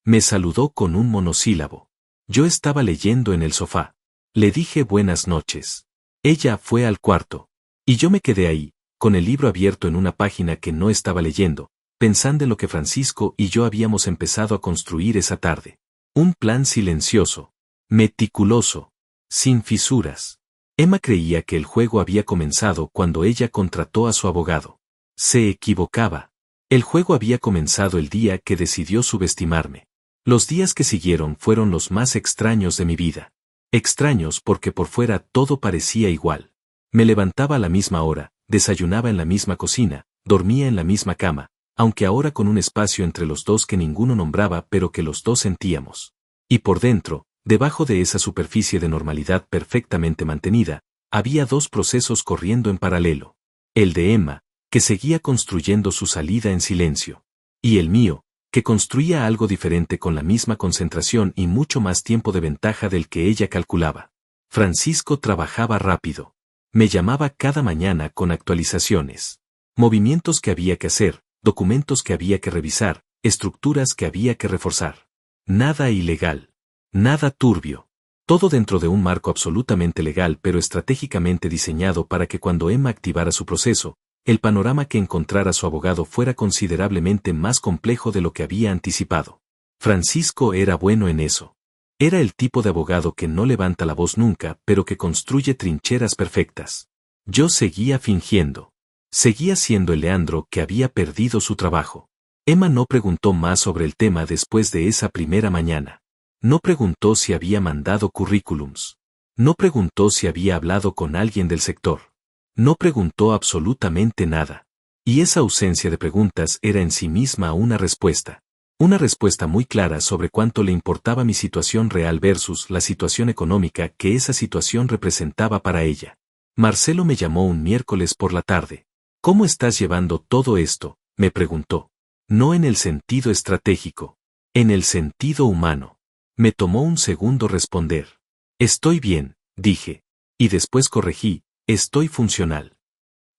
Me saludó con un monosílabo. Yo estaba leyendo en el sofá. Le dije buenas noches. Ella fue al cuarto. Y yo me quedé ahí, con el libro abierto en una página que no estaba leyendo, pensando en lo que Francisco y yo habíamos empezado a construir esa tarde. Un plan silencioso, meticuloso, sin fisuras. Emma creía que el juego había comenzado cuando ella contrató a su abogado. Se equivocaba. El juego había comenzado el día que decidió subestimarme. Los días que siguieron fueron los más extraños de mi vida. Extraños porque por fuera todo parecía igual. Me levantaba a la misma hora, desayunaba en la misma cocina, dormía en la misma cama, aunque ahora con un espacio entre los dos que ninguno nombraba pero que los dos sentíamos. Y por dentro, debajo de esa superficie de normalidad perfectamente mantenida, había dos procesos corriendo en paralelo. El de Emma, que seguía construyendo su salida en silencio. Y el mío, que construía algo diferente con la misma concentración y mucho más tiempo de ventaja del que ella calculaba. Francisco trabajaba rápido. Me llamaba cada mañana con actualizaciones. Movimientos que había que hacer, documentos que había que revisar, estructuras que había que reforzar. Nada ilegal. Nada turbio. Todo dentro de un marco absolutamente legal pero estratégicamente diseñado para que cuando Emma activara su proceso, el panorama que encontrara su abogado fuera considerablemente más complejo de lo que había anticipado. Francisco era bueno en eso. Era el tipo de abogado que no levanta la voz nunca, pero que construye trincheras perfectas. Yo seguía fingiendo. Seguía siendo el Leandro que había perdido su trabajo. Emma no preguntó más sobre el tema después de esa primera mañana. No preguntó si había mandado currículums. No preguntó si había hablado con alguien del sector. No preguntó absolutamente nada. Y esa ausencia de preguntas era en sí misma una respuesta. Una respuesta muy clara sobre cuánto le importaba mi situación real versus la situación económica que esa situación representaba para ella. Marcelo me llamó un miércoles por la tarde. ¿Cómo estás llevando todo esto?, me preguntó. No en el sentido estratégico. En el sentido humano. Me tomó un segundo responder. Estoy bien, dije. Y después corregí, estoy funcional.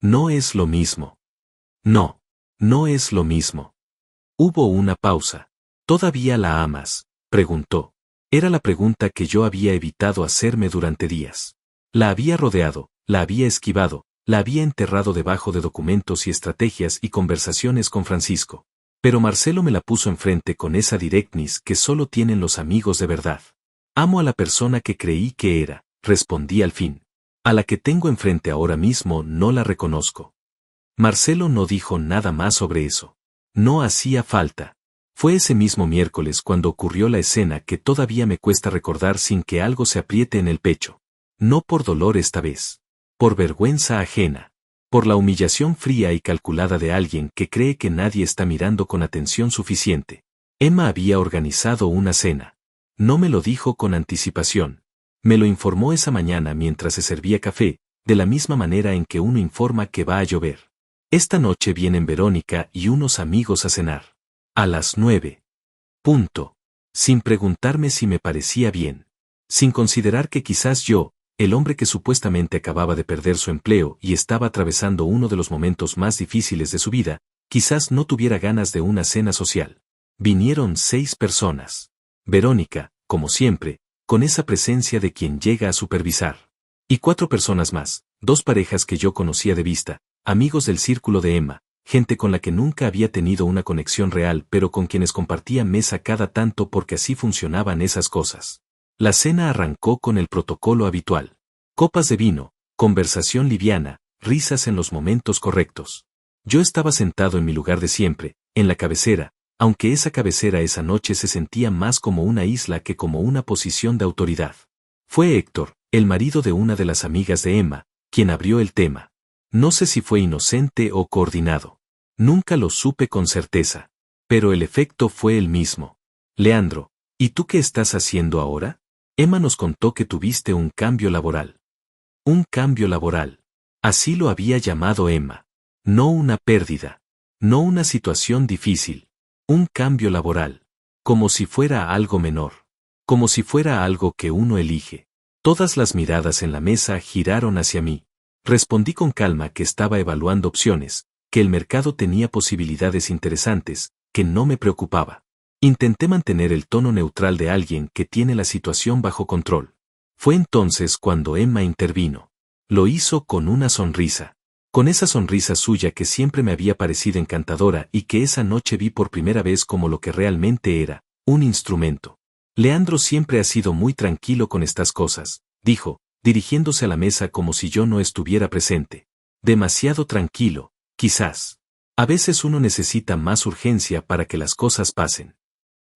No es lo mismo. No. No es lo mismo. Hubo una pausa. ¿Todavía la amas?, preguntó. Era la pregunta que yo había evitado hacerme durante días. La había rodeado, la había esquivado, la había enterrado debajo de documentos y estrategias y conversaciones con Francisco. Pero Marcelo me la puso enfrente con esa directness que solo tienen los amigos de verdad. Amo a la persona que creí que era, respondí al fin. A la que tengo enfrente ahora mismo no la reconozco. Marcelo no dijo nada más sobre eso. No hacía falta. Fue ese mismo miércoles cuando ocurrió la escena que todavía me cuesta recordar sin que algo se apriete en el pecho. No por dolor esta vez. Por vergüenza ajena. Por la humillación fría y calculada de alguien que cree que nadie está mirando con atención suficiente. Emma había organizado una cena. No me lo dijo con anticipación. Me lo informó esa mañana mientras se servía café, de la misma manera en que uno informa que va a llover. Esta noche vienen Verónica y unos amigos a cenar. A las 9. Sin preguntarme si me parecía bien. Sin considerar que quizás yo, el hombre que supuestamente acababa de perder su empleo y estaba atravesando uno de los momentos más difíciles de su vida, quizás no tuviera ganas de una cena social. Vinieron 6 personas. Verónica, como siempre, con esa presencia de quien llega a supervisar. Y 4 personas más, 2 parejas que yo conocía de vista, amigos del círculo de Emma, gente con la que nunca había tenido una conexión real pero con quienes compartía mesa cada tanto porque así funcionaban esas cosas. La cena arrancó con el protocolo habitual. Copas de vino, conversación liviana, risas en los momentos correctos. Yo estaba sentado en mi lugar de siempre, en la cabecera, aunque esa cabecera esa noche se sentía más como una isla que como una posición de autoridad. Fue Héctor, el marido de una de las amigas de Emma, quien abrió el tema. No sé si fue inocente o coordinado. Nunca lo supe con certeza. Pero el efecto fue el mismo. Leandro, ¿Y tú qué estás haciendo ahora? Emma nos contó que tuviste un cambio laboral. Un cambio laboral. Así lo había llamado Emma. No una pérdida. No una situación difícil. Un cambio laboral. Como si fuera algo menor. Como si fuera algo que uno elige. Todas las miradas en la mesa giraron hacia mí. Respondí con calma que estaba evaluando opciones, que el mercado tenía posibilidades interesantes, que no me preocupaba. Intenté mantener el tono neutral de alguien que tiene la situación bajo control. Fue entonces cuando Emma intervino. Lo hizo con una sonrisa. Con esa sonrisa suya que siempre me había parecido encantadora y que esa noche vi por primera vez como lo que realmente era, un instrumento. Leandro siempre ha sido muy tranquilo con estas cosas, dijo, dirigiéndose a la mesa como si yo no estuviera presente. Demasiado tranquilo, quizás. A veces uno necesita más urgencia para que las cosas pasen.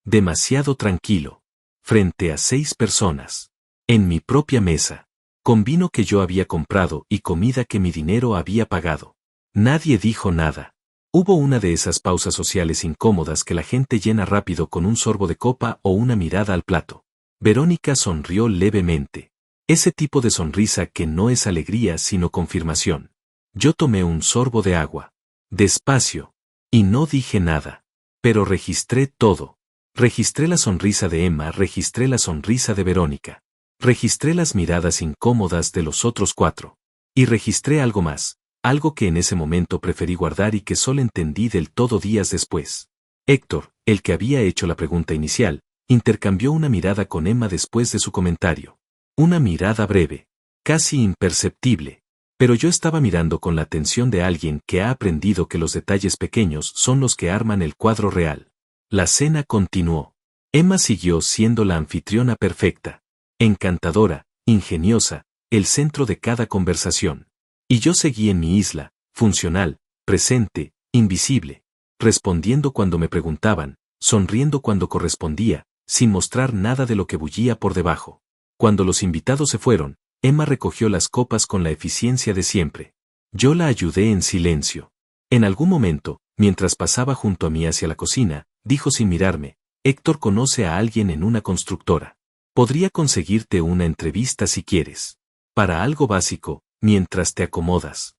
Demasiado tranquilo. Frente a 6 personas. En mi propia mesa. Con vino que yo había comprado y comida que mi dinero había pagado. Nadie dijo nada. Hubo una de esas pausas sociales incómodas que la gente llena rápido con un sorbo de copa o una mirada al plato. Verónica sonrió levemente. Ese tipo de sonrisa que no es alegría sino confirmación. Yo tomé un sorbo de agua. Despacio. Y no dije nada. Pero registré todo. Registré la sonrisa de Emma, registré la sonrisa de Verónica. Registré las miradas incómodas de los otros 4. Y registré algo más, algo que en ese momento preferí guardar y que solo entendí del todo días después. Héctor, el que había hecho la pregunta inicial, intercambió una mirada con Emma después de su comentario. Una mirada breve, casi imperceptible. Pero yo estaba mirando con la atención de alguien que ha aprendido que los detalles pequeños son los que arman el cuadro real. La cena continuó. Emma siguió siendo la anfitriona perfecta. Encantadora, ingeniosa, el centro de cada conversación. Y yo seguí en mi isla, funcional, presente, invisible, respondiendo cuando me preguntaban, sonriendo cuando correspondía, sin mostrar nada de lo que bullía por debajo. Cuando los invitados se fueron, Emma recogió las copas con la eficiencia de siempre. Yo la ayudé en silencio. En algún momento, mientras pasaba junto a mí hacia la cocina, dijo sin mirarme, Héctor conoce a alguien en una constructora. Podría conseguirte una entrevista si quieres. Para algo básico, mientras te acomodas.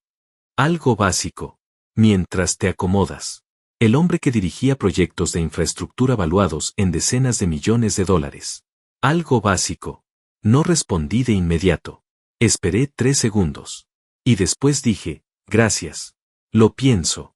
Algo básico. Mientras te acomodas. El hombre que dirigía proyectos de infraestructura valuados en decenas de millones de dólares. Algo básico. No respondí de inmediato. Esperé 3 segundos. Y después dije, gracias. Lo pienso.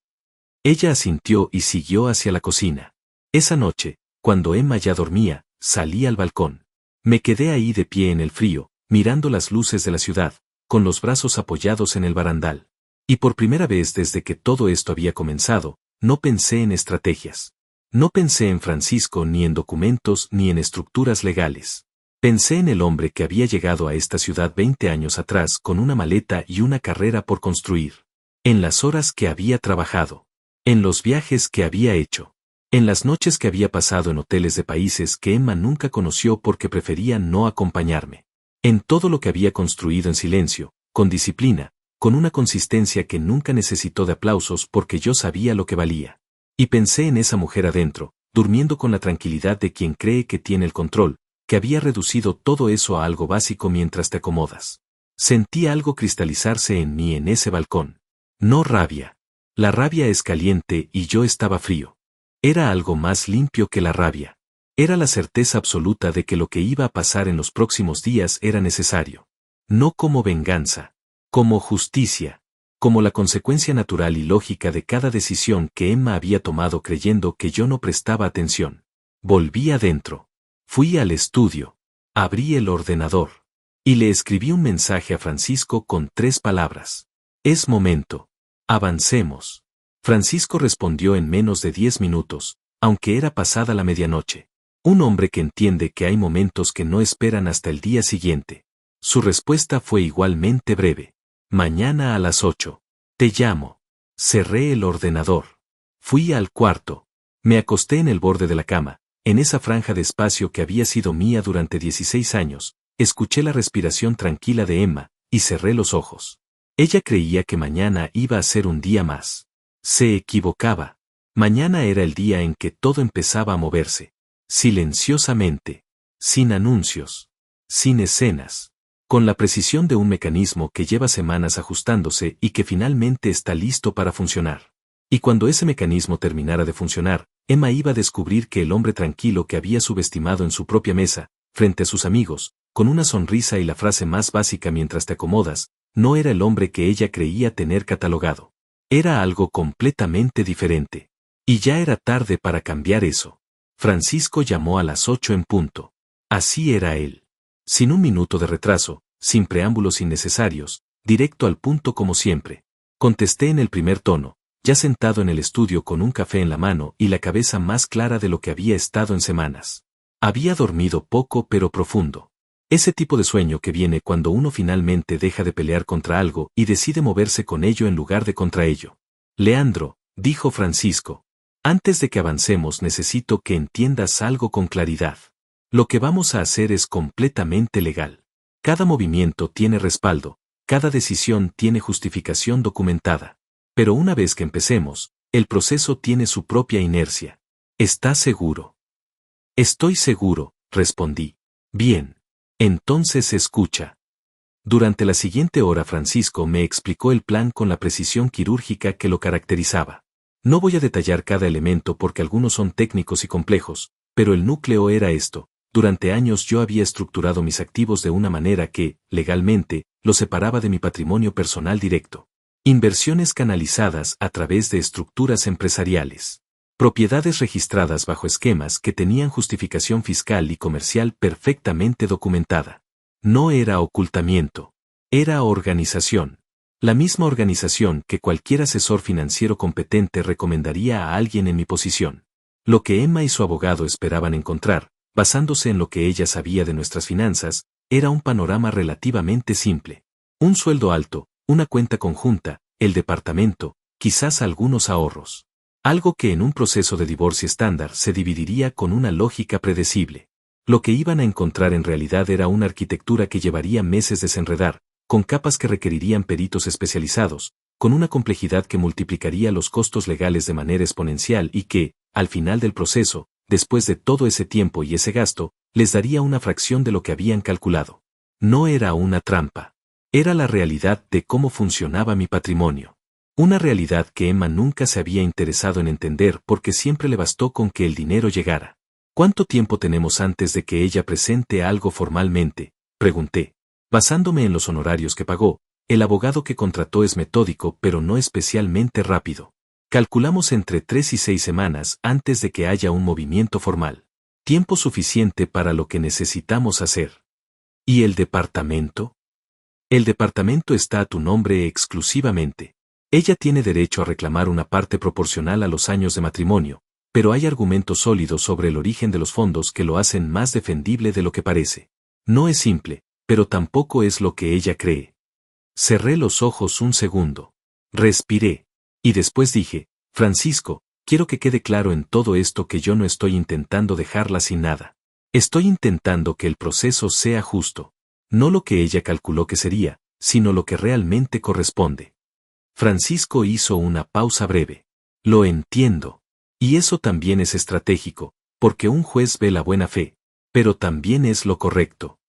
Ella asintió y siguió hacia la cocina. Esa noche, cuando Emma ya dormía, salí al balcón. Me quedé ahí de pie en el frío, mirando las luces de la ciudad, con los brazos apoyados en el barandal. Y por primera vez desde que todo esto había comenzado, no pensé en estrategias. No pensé en Francisco ni en documentos ni en estructuras legales. Pensé en el hombre que había llegado a esta ciudad 20 años atrás con una maleta y una carrera por construir. En las horas que había trabajado. En los viajes que había hecho. En las noches que había pasado en hoteles de países que Emma nunca conoció porque prefería no acompañarme. En todo lo que había construido en silencio, con disciplina, con una consistencia que nunca necesitó de aplausos porque yo sabía lo que valía. Y pensé en esa mujer adentro, durmiendo con la tranquilidad de quien cree que tiene el control, que había reducido todo eso a algo básico mientras te acomodas. Sentí algo cristalizarse en mí en ese balcón. No rabia. La rabia es caliente y yo estaba frío. Era algo más limpio que la rabia. Era la certeza absoluta de que lo que iba a pasar en los próximos días era necesario. No como venganza. Como justicia. Como la consecuencia natural y lógica de cada decisión que Emma había tomado creyendo que yo no prestaba atención. Volví adentro. Fui al estudio. Abrí el ordenador. Y le escribí un mensaje a Francisco con 3 palabras. Es momento. Avancemos. Francisco respondió en menos de 10 minutos, aunque era pasada la medianoche. Un hombre que entiende que hay momentos que no esperan hasta el día siguiente. Su respuesta fue igualmente breve. Mañana a las 8. Te llamo. Cerré el ordenador. Fui al cuarto. Me acosté en el borde de la cama, en esa franja de espacio que había sido mía durante 16 años, escuché la respiración tranquila de Emma, y cerré los ojos. Ella creía que mañana iba a ser un día más. Se equivocaba. Mañana era el día en que todo empezaba a moverse. Silenciosamente. Sin anuncios. Sin escenas. Con la precisión de un mecanismo que lleva semanas ajustándose y que finalmente está listo para funcionar. Y cuando ese mecanismo terminara de funcionar, Emma iba a descubrir que el hombre tranquilo que había subestimado en su propia mesa, frente a sus amigos, con una sonrisa y la frase más básica mientras te acomodas, no era el hombre que ella creía tener catalogado. Era algo completamente diferente. Y ya era tarde para cambiar eso. Francisco llamó a las 8 en punto. Así era él. Sin un minuto de retraso, sin preámbulos innecesarios, directo al punto como siempre. Contesté en el primer tono, ya sentado en el estudio con un café en la mano y la cabeza más clara de lo que había estado en semanas. Había dormido poco pero profundo. Ese tipo de sueño que viene cuando uno finalmente deja de pelear contra algo y decide moverse con ello en lugar de contra ello. Leandro, dijo Francisco, antes de que avancemos necesito que entiendas algo con claridad. Lo que vamos a hacer es completamente legal. Cada movimiento tiene respaldo, cada decisión tiene justificación documentada. Pero una vez que empecemos, el proceso tiene su propia inercia. ¿Estás seguro? Estoy seguro, respondí. Bien. Entonces escucha. Durante la siguiente hora Francisco me explicó el plan con la precisión quirúrgica que lo caracterizaba. No voy a detallar cada elemento porque algunos son técnicos y complejos, pero el núcleo era esto. Durante años yo había estructurado mis activos de una manera que, legalmente, los separaba de mi patrimonio personal directo. Inversiones canalizadas a través de estructuras empresariales. Propiedades registradas bajo esquemas que tenían justificación fiscal y comercial perfectamente documentada. No era ocultamiento. Era organización. La misma organización que cualquier asesor financiero competente recomendaría a alguien en mi posición. Lo que Emma y su abogado esperaban encontrar, basándose en lo que ella sabía de nuestras finanzas, era un panorama relativamente simple. Un sueldo alto, una cuenta conjunta, el departamento, quizás algunos ahorros. Algo que en un proceso de divorcio estándar se dividiría con una lógica predecible. Lo que iban a encontrar en realidad era una arquitectura que llevaría meses desenredar, con capas que requerirían peritos especializados, con una complejidad que multiplicaría los costos legales de manera exponencial y que, al final del proceso, después de todo ese tiempo y ese gasto, les daría una fracción de lo que habían calculado. No era una trampa. Era la realidad de cómo funcionaba mi patrimonio. Una realidad que Emma nunca se había interesado en entender porque siempre le bastó con que el dinero llegara. ¿Cuánto tiempo tenemos antes de que ella presente algo formalmente?, pregunté. Basándome en los honorarios que pagó, el abogado que contrató es metódico pero no especialmente rápido. Calculamos entre 3 y 6 semanas antes de que haya un movimiento formal. Tiempo suficiente para lo que necesitamos hacer. ¿Y el departamento? El departamento está a tu nombre exclusivamente. Ella tiene derecho a reclamar una parte proporcional a los años de matrimonio, pero hay argumentos sólidos sobre el origen de los fondos que lo hacen más defendible de lo que parece. No es simple, pero tampoco es lo que ella cree. Cerré los ojos un segundo. Respiré. Y después dije, Francisco, quiero que quede claro en todo esto que yo no estoy intentando dejarla sin nada. Estoy intentando que el proceso sea justo. No lo que ella calculó que sería, sino lo que realmente corresponde. Francisco hizo una pausa breve. Lo entiendo. Y eso también es estratégico, porque un juez ve la buena fe, pero también es lo correcto.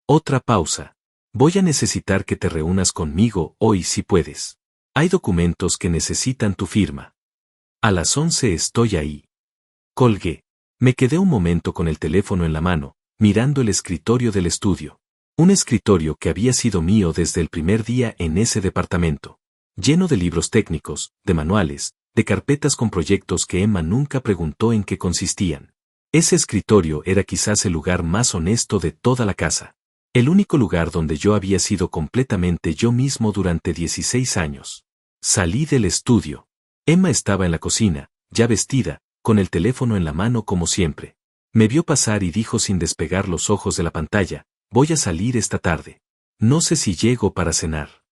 Otra pausa. Voy a necesitar que te reúnas conmigo hoy si puedes. Hay documentos que necesitan tu firma. A las 11 estoy ahí. Colgué. Me quedé un momento con el teléfono en la mano, mirando el escritorio del estudio. Un escritorio que había sido mío desde el primer día en ese departamento. Lleno de libros técnicos, de manuales, de carpetas con proyectos que Emma nunca preguntó en qué consistían. Ese escritorio era quizás el lugar más honesto de toda la casa. El único lugar donde yo había sido completamente yo mismo durante 16 años. Salí del estudio. Emma estaba en la cocina, ya vestida, con el teléfono en la mano como siempre. Me vio pasar y dijo sin despegar los ojos de la pantalla, voy a salir esta tarde. No sé si llego para cenar.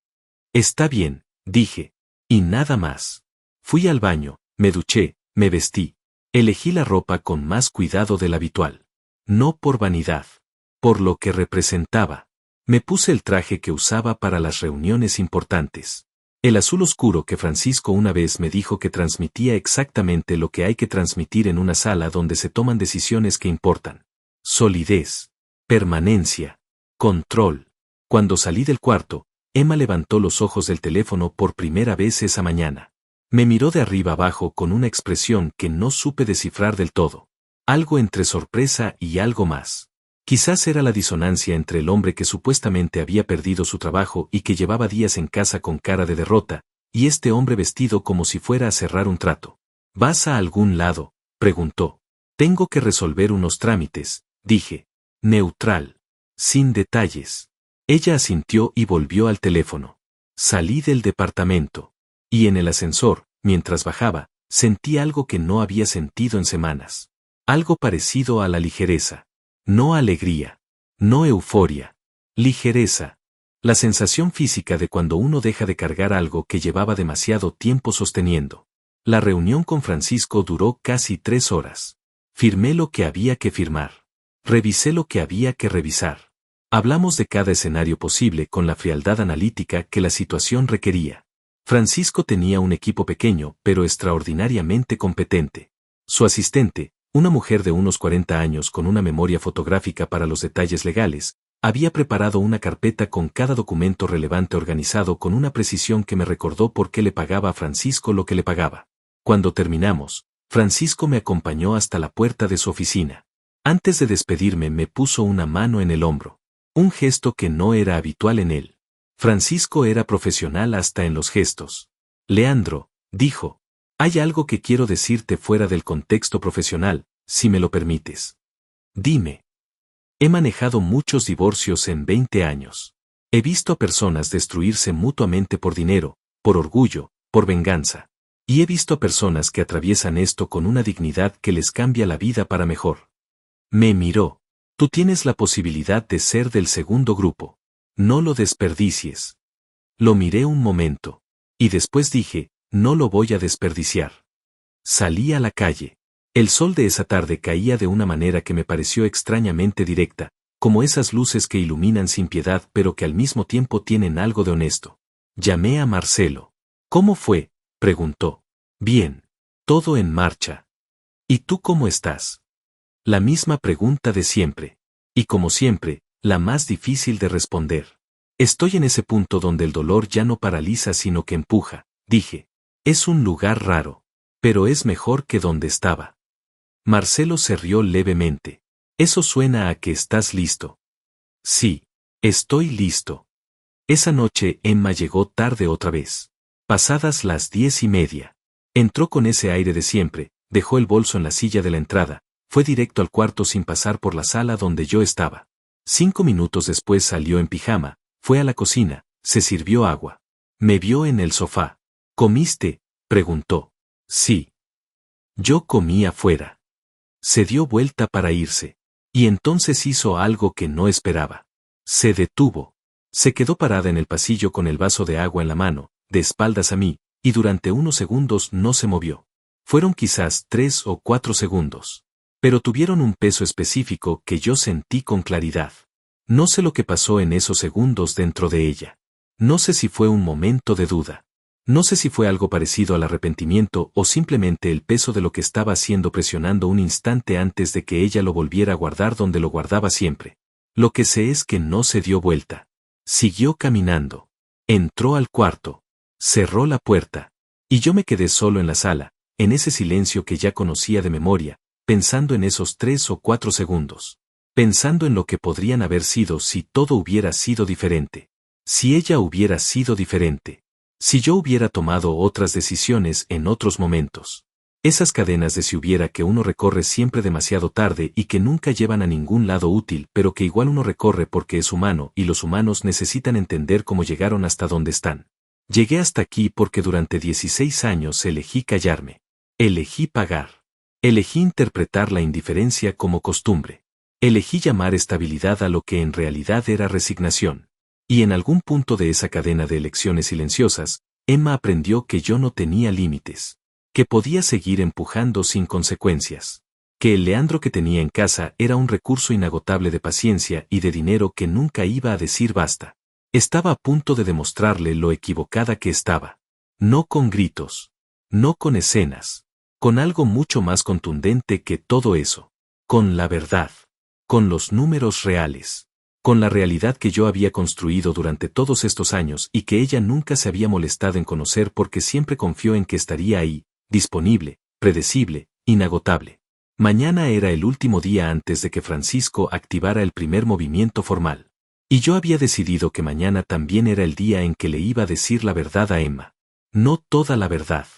Está bien, dije. Y nada más. Fui al baño, me duché, me vestí. Elegí la ropa con más cuidado del habitual. No por vanidad. Por lo que representaba. Me puse el traje que usaba para las reuniones importantes. El azul oscuro que Francisco una vez me dijo que transmitía exactamente lo que hay que transmitir en una sala donde se toman decisiones que importan. Solidez, permanencia, control. Cuando salí del cuarto, Emma levantó los ojos del teléfono por primera vez esa mañana. Me miró de arriba abajo con una expresión que no supe descifrar del todo. Algo entre sorpresa y algo más. Quizás era la disonancia entre el hombre que supuestamente había perdido su trabajo y que llevaba días en casa con cara de derrota, y este hombre vestido como si fuera a cerrar un trato. ¿Vas a algún lado?, preguntó. Tengo que resolver unos trámites, dije. Neutral. Sin detalles. Ella asintió y volvió al teléfono. Salí del departamento. Y en el ascensor, mientras bajaba, sentí algo que no había sentido en semanas. Algo parecido a la ligereza. No alegría. No euforia. Ligereza. La sensación física de cuando uno deja de cargar algo que llevaba demasiado tiempo sosteniendo. La reunión con Francisco duró casi 3 horas. Firmé lo que había que firmar. Revisé lo que había que revisar. Hablamos de cada escenario posible con la frialdad analítica que la situación requería. Francisco tenía un equipo pequeño, pero extraordinariamente competente. Su asistente, una mujer de unos 40 años con una memoria fotográfica para los detalles legales, había preparado una carpeta con cada documento relevante organizado con una precisión que me recordó por qué le pagaba a Francisco lo que le pagaba. Cuando terminamos, Francisco me acompañó hasta la puerta de su oficina. Antes de despedirme me puso una mano en el hombro. Un gesto que no era habitual en él. Francisco era profesional hasta en los gestos. Leandro, dijo. Hay algo que quiero decirte fuera del contexto profesional, si me lo permites. Dime. He manejado muchos divorcios en 20 años. He visto a personas destruirse mutuamente por dinero, por orgullo, por venganza. Y he visto a personas que atraviesan esto con una dignidad que les cambia la vida para mejor. Me miró. Tú tienes la posibilidad de ser del segundo grupo. No lo desperdicies. Lo miré un momento. Y después dije, no lo voy a desperdiciar. Salí a la calle. El sol de esa tarde caía de una manera que me pareció extrañamente directa, como esas luces que iluminan sin piedad pero que al mismo tiempo tienen algo de honesto. Llamé a Marcelo. ¿Cómo fue?, preguntó. Bien. Todo en marcha. ¿Y tú cómo estás? La misma pregunta de siempre. Y como siempre, la más difícil de responder. Estoy en ese punto donde el dolor ya no paraliza sino que empuja, dije. Es un lugar raro. Pero es mejor que donde estaba. Marcelo se rió levemente. Eso suena a que estás listo. Sí, estoy listo. Esa noche Emma llegó tarde otra vez. Pasadas las 10:30. Entró con ese aire de siempre, dejó el bolso en la silla de la entrada, fue directo al cuarto sin pasar por la sala donde yo estaba. 5 minutos después salió en pijama, fue a la cocina, se sirvió agua. Me vio en el sofá. ¿Comiste?, preguntó. Sí. Yo comí afuera. Se dio vuelta para irse. Y entonces hizo algo que no esperaba. Se detuvo. Se quedó parada en el pasillo con el vaso de agua en la mano, de espaldas a mí, y durante unos segundos no se movió. Fueron quizás 3 o 4 segundos. Pero tuvieron un peso específico que yo sentí con claridad. No sé lo que pasó en esos segundos dentro de ella. No sé si fue un momento de duda. No sé si fue algo parecido al arrepentimiento o simplemente el peso de lo que estaba haciendo presionando un instante antes de que ella lo volviera a guardar donde lo guardaba siempre. Lo que sé es que no se dio vuelta. Siguió caminando. Entró al cuarto. Cerró la puerta. Y yo me quedé solo en la sala, en ese silencio que ya conocía de memoria, pensando en esos 3 o 4 segundos. Pensando en lo que podrían haber sido si todo hubiera sido diferente. Si ella hubiera sido diferente. Si yo hubiera tomado otras decisiones en otros momentos. Esas cadenas de si hubiera que uno recorre siempre demasiado tarde y que nunca llevan a ningún lado útil, pero que igual uno recorre porque es humano y los humanos necesitan entender cómo llegaron hasta donde están. Llegué hasta aquí porque durante 16 años elegí callarme. Elegí pagar. Elegí interpretar la indiferencia como costumbre. Elegí llamar estabilidad a lo que en realidad era resignación. Y en algún punto de esa cadena de elecciones silenciosas, Emma aprendió que yo no tenía límites. Que podía seguir empujando sin consecuencias. Que el Leandro que tenía en casa era un recurso inagotable de paciencia y de dinero que nunca iba a decir basta. Estaba a punto de demostrarle lo equivocada que estaba. No con gritos. No con escenas. Con algo mucho más contundente que todo eso. Con la verdad. Con los números reales. Con la realidad que yo había construido durante todos estos años y que ella nunca se había molestado en conocer porque siempre confió en que estaría ahí, disponible, predecible, inagotable. Mañana era el último día antes de que Francisco activara el primer movimiento formal. Y yo había decidido que mañana también era el día en que le iba a decir la verdad a Emma. No toda la verdad.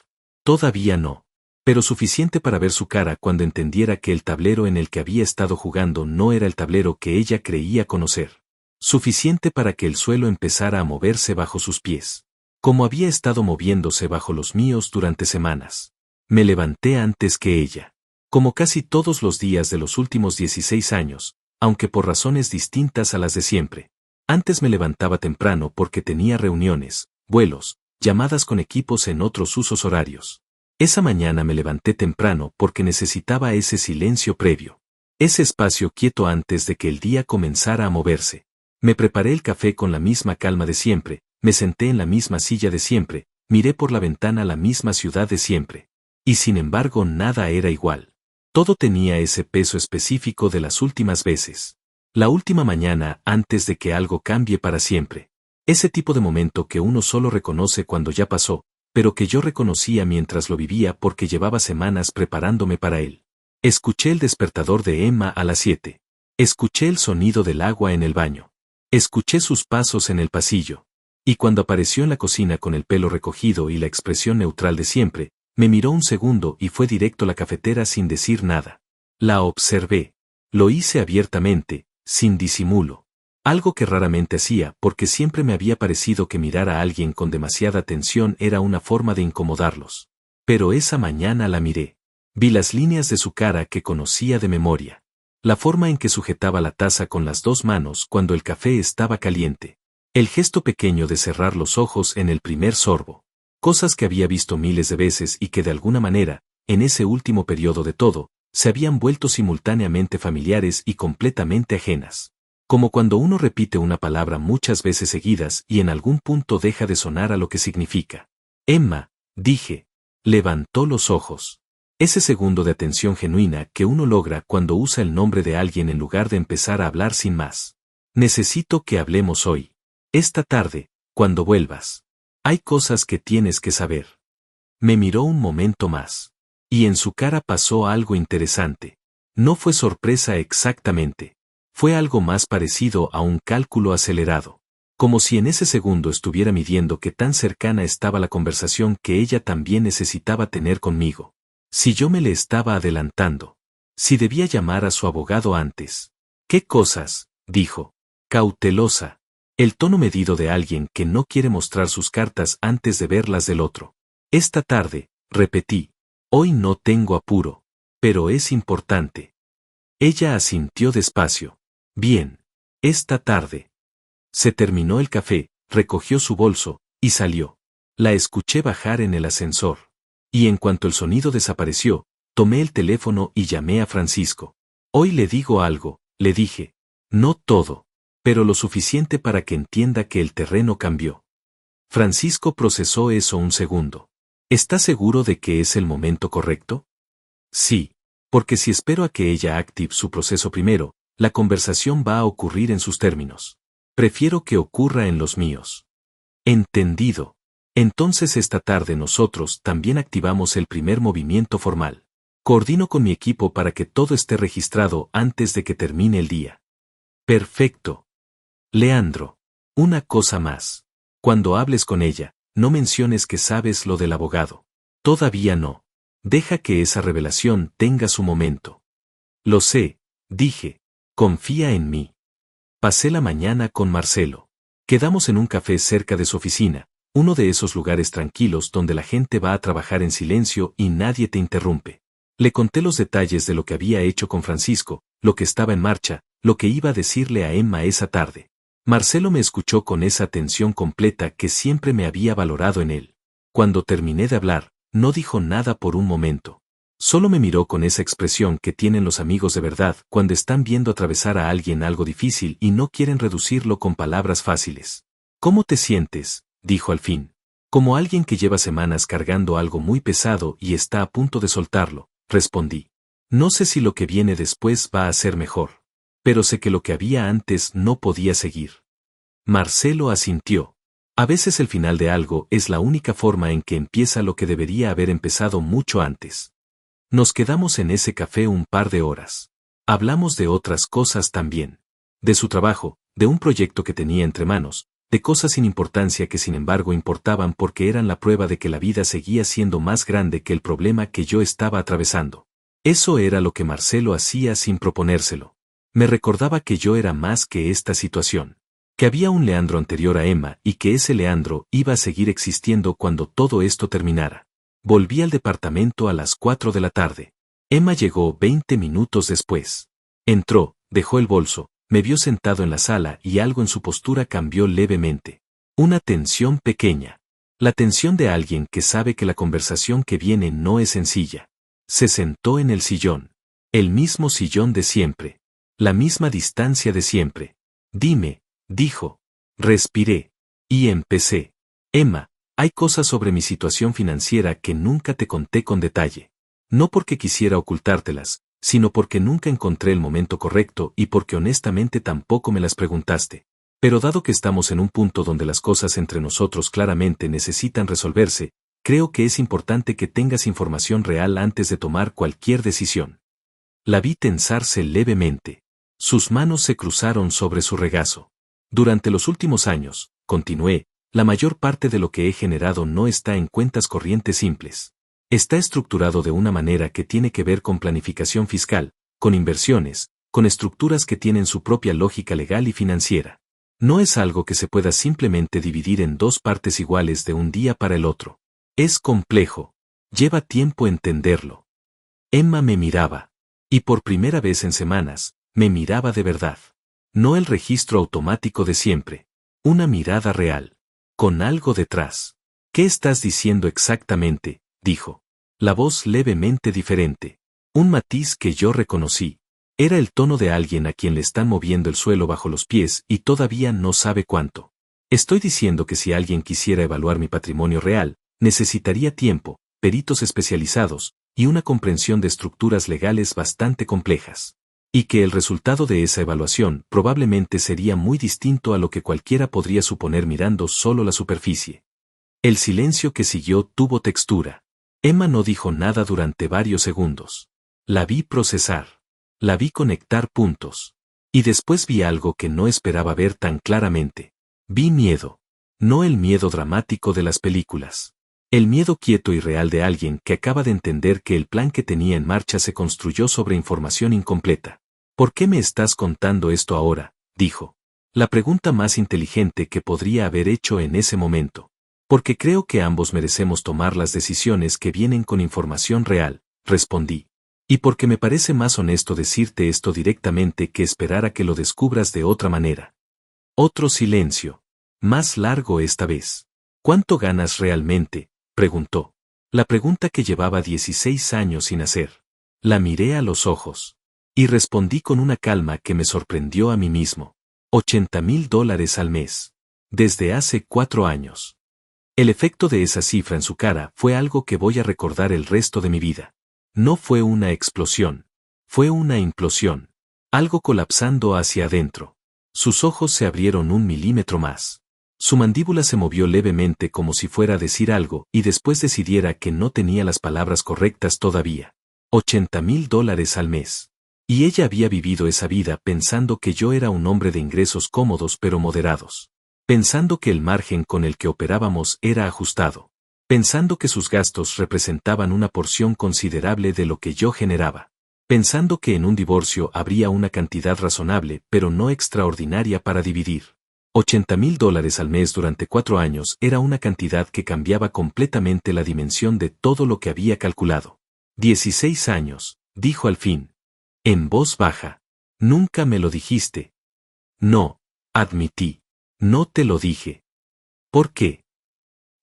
Todavía no. Pero suficiente para ver su cara cuando entendiera que el tablero en el que había estado jugando no era el tablero que ella creía conocer. Suficiente para que el suelo empezara a moverse bajo sus pies. Como había estado moviéndose bajo los míos durante semanas. Me levanté antes que ella. Como casi todos los días de los últimos 16 años, aunque por razones distintas a las de siempre. Antes me levantaba temprano porque tenía reuniones, vuelos, llamadas con equipos en otros usos horarios. Esa mañana me levanté temprano porque necesitaba ese silencio previo. Ese espacio quieto antes de que el día comenzara a moverse. Me preparé el café con la misma calma de siempre, me senté en la misma silla de siempre, miré por la ventana la misma ciudad de siempre. Y sin embargo nada era igual. Todo tenía ese peso específico de las últimas veces. La última mañana antes de que algo cambie para siempre. Ese tipo de momento que uno solo reconoce cuando ya pasó, pero que yo reconocía mientras lo vivía porque llevaba semanas preparándome para él. Escuché el despertador de Emma a las 7. Escuché el sonido del agua en el baño. Escuché sus pasos en el pasillo. Y cuando apareció en la cocina con el pelo recogido y la expresión neutral de siempre, me miró un segundo y fue directo a la cafetera sin decir nada. La observé. Lo hice abiertamente, sin disimulo. Algo que raramente hacía porque siempre me había parecido que mirar a alguien con demasiada atención era una forma de incomodarlos. Pero esa mañana la miré. Vi las líneas de su cara que conocía de memoria. La forma en que sujetaba la taza con las dos manos cuando el café estaba caliente. El gesto pequeño de cerrar los ojos en el primer sorbo. Cosas que había visto miles de veces y que de alguna manera, en ese último periodo de todo, se habían vuelto simultáneamente familiares y completamente ajenas. Como cuando uno repite una palabra muchas veces seguidas y en algún punto deja de sonar a lo que significa. Emma, dije. Levantó los ojos. Ese segundo de atención genuina que uno logra cuando usa el nombre de alguien en lugar de empezar a hablar sin más. Necesito que hablemos hoy. Esta tarde, cuando vuelvas. Hay cosas que tienes que saber. Me miró un momento más. Y en su cara pasó algo interesante. No fue sorpresa exactamente. Fue algo más parecido a un cálculo acelerado. Como si en ese segundo estuviera midiendo qué tan cercana estaba la conversación que ella también necesitaba tener conmigo. Si yo me le estaba adelantando. Si debía llamar a su abogado antes. ¿Qué cosas? Dijo. Cautelosa. El tono medido de alguien que no quiere mostrar sus cartas antes de verlas del otro. Esta tarde, repetí. Hoy no tengo apuro. Pero es importante. Ella asintió despacio. Bien. Esta tarde. Se terminó el café, recogió su bolso, y salió. La escuché bajar en el ascensor. Y en cuanto el sonido desapareció, tomé el teléfono y llamé a Francisco. Hoy le digo algo, le dije. No todo. Pero lo suficiente para que entienda que el terreno cambió. Francisco procesó eso un segundo. ¿Está seguro de que es el momento correcto? Sí. Porque si espero a que ella active su proceso primero, la conversación va a ocurrir en sus términos. Prefiero que ocurra en los míos. Entendido. Entonces esta tarde nosotros también activamos el primer movimiento formal. Coordino con mi equipo para que todo esté registrado antes de que termine el día. Perfecto. Leandro. Una cosa más. Cuando hables con ella, no menciones que sabes lo del abogado. Todavía no. Deja que esa revelación tenga su momento. Lo sé, dije. Confía en mí. Pasé la mañana con Marcelo. Quedamos en un café cerca de su oficina, uno de esos lugares tranquilos donde la gente va a trabajar en silencio y nadie te interrumpe. Le conté los detalles de lo que había hecho con Francisco, lo que estaba en marcha, lo que iba a decirle a Emma esa tarde. Marcelo me escuchó con esa atención completa que siempre me había valorado en él. Cuando terminé de hablar, no dijo nada por un momento. Solo me miró con esa expresión que tienen los amigos de verdad cuando están viendo atravesar a alguien algo difícil y no quieren reducirlo con palabras fáciles. ¿Cómo te sientes?, dijo al fin. Como alguien que lleva semanas cargando algo muy pesado y está a punto de soltarlo, respondí. No sé si lo que viene después va a ser mejor. Pero sé que lo que había antes no podía seguir. Marcelo asintió. A veces el final de algo es la única forma en que empieza lo que debería haber empezado mucho antes. Nos quedamos en ese café un par de horas. Hablamos de otras cosas también. De su trabajo, de un proyecto que tenía entre manos, de cosas sin importancia que sin embargo importaban porque eran la prueba de que la vida seguía siendo más grande que el problema que yo estaba atravesando. Eso era lo que Marcelo hacía sin proponérselo. Me recordaba que yo era más que esta situación. Que había un Leandro anterior a Emma y que ese Leandro iba a seguir existiendo cuando todo esto terminara. Volví al departamento a las 4 de la tarde. Emma llegó 20 minutos después. Entró, dejó el bolso, me vio sentado en la sala y algo en su postura cambió levemente. Una tensión pequeña. La tensión de alguien que sabe que la conversación que viene no es sencilla. Se sentó en el sillón. El mismo sillón de siempre. La misma distancia de siempre. Dime, dijo. Respiré. Y empecé. Emma, hay cosas sobre mi situación financiera que nunca te conté con detalle. No porque quisiera ocultártelas, sino porque nunca encontré el momento correcto y porque honestamente tampoco me las preguntaste. Pero dado que estamos en un punto donde las cosas entre nosotros claramente necesitan resolverse, creo que es importante que tengas información real antes de tomar cualquier decisión. La vi tensarse levemente. Sus manos se cruzaron sobre su regazo. Durante los últimos años, continué, la mayor parte de lo que he generado no está en cuentas corrientes simples. Está estructurado de una manera que tiene que ver con planificación fiscal, con inversiones, con estructuras que tienen su propia lógica legal y financiera. No es algo que se pueda simplemente dividir en dos partes iguales de un día para el otro. Es complejo. Lleva tiempo entenderlo. Emma me miraba. Y por primera vez en semanas, me miraba de verdad. No el registro automático de siempre. Una mirada real. Con algo detrás. ¿Qué estás diciendo exactamente?, dijo. La voz levemente diferente. Un matiz que yo reconocí. Era el tono de alguien a quien le están moviendo el suelo bajo los pies y todavía no sabe cuánto. Estoy diciendo que si alguien quisiera evaluar mi patrimonio real, necesitaría tiempo, peritos especializados, y una comprensión de estructuras legales bastante complejas. Y que el resultado de esa evaluación probablemente sería muy distinto a lo que cualquiera podría suponer mirando solo la superficie. El silencio que siguió tuvo textura. Emma no dijo nada durante varios segundos. La vi procesar. La vi conectar puntos. Y después vi algo que no esperaba ver tan claramente. Vi miedo. No el miedo dramático de las películas. El miedo quieto y real de alguien que acaba de entender que el plan que tenía en marcha se construyó sobre información incompleta. ¿Por qué me estás contando esto ahora?, dijo. La pregunta más inteligente que podría haber hecho en ese momento. Porque creo que ambos merecemos tomar las decisiones que vienen con información real, respondí. Y porque me parece más honesto decirte esto directamente que esperar a que lo descubras de otra manera. Otro silencio. Más largo esta vez. ¿Cuánto ganas realmente?, preguntó. La pregunta que llevaba 16 años sin hacer. La miré a los ojos. Y respondí con una calma que me sorprendió a mí mismo. $80,000 al mes. Desde hace 4 años. El efecto de esa cifra en su cara fue algo que voy a recordar el resto de mi vida. No fue una explosión. Fue una implosión. Algo colapsando hacia adentro. Sus ojos se abrieron 1 milímetro más. Su mandíbula se movió levemente como si fuera a decir algo y después decidiera que no tenía las palabras correctas todavía. $80,000 al mes. Y ella había vivido esa vida pensando que yo era un hombre de ingresos cómodos pero moderados. Pensando que el margen con el que operábamos era ajustado. Pensando que sus gastos representaban una porción considerable de lo que yo generaba. Pensando que en un divorcio habría una cantidad razonable pero no extraordinaria para dividir. $80,000 al mes durante 4 años era una cantidad que cambiaba completamente la dimensión de todo lo que había calculado. 16 años, dijo al fin. En voz baja. Nunca me lo dijiste. No, admití. No te lo dije. ¿Por qué?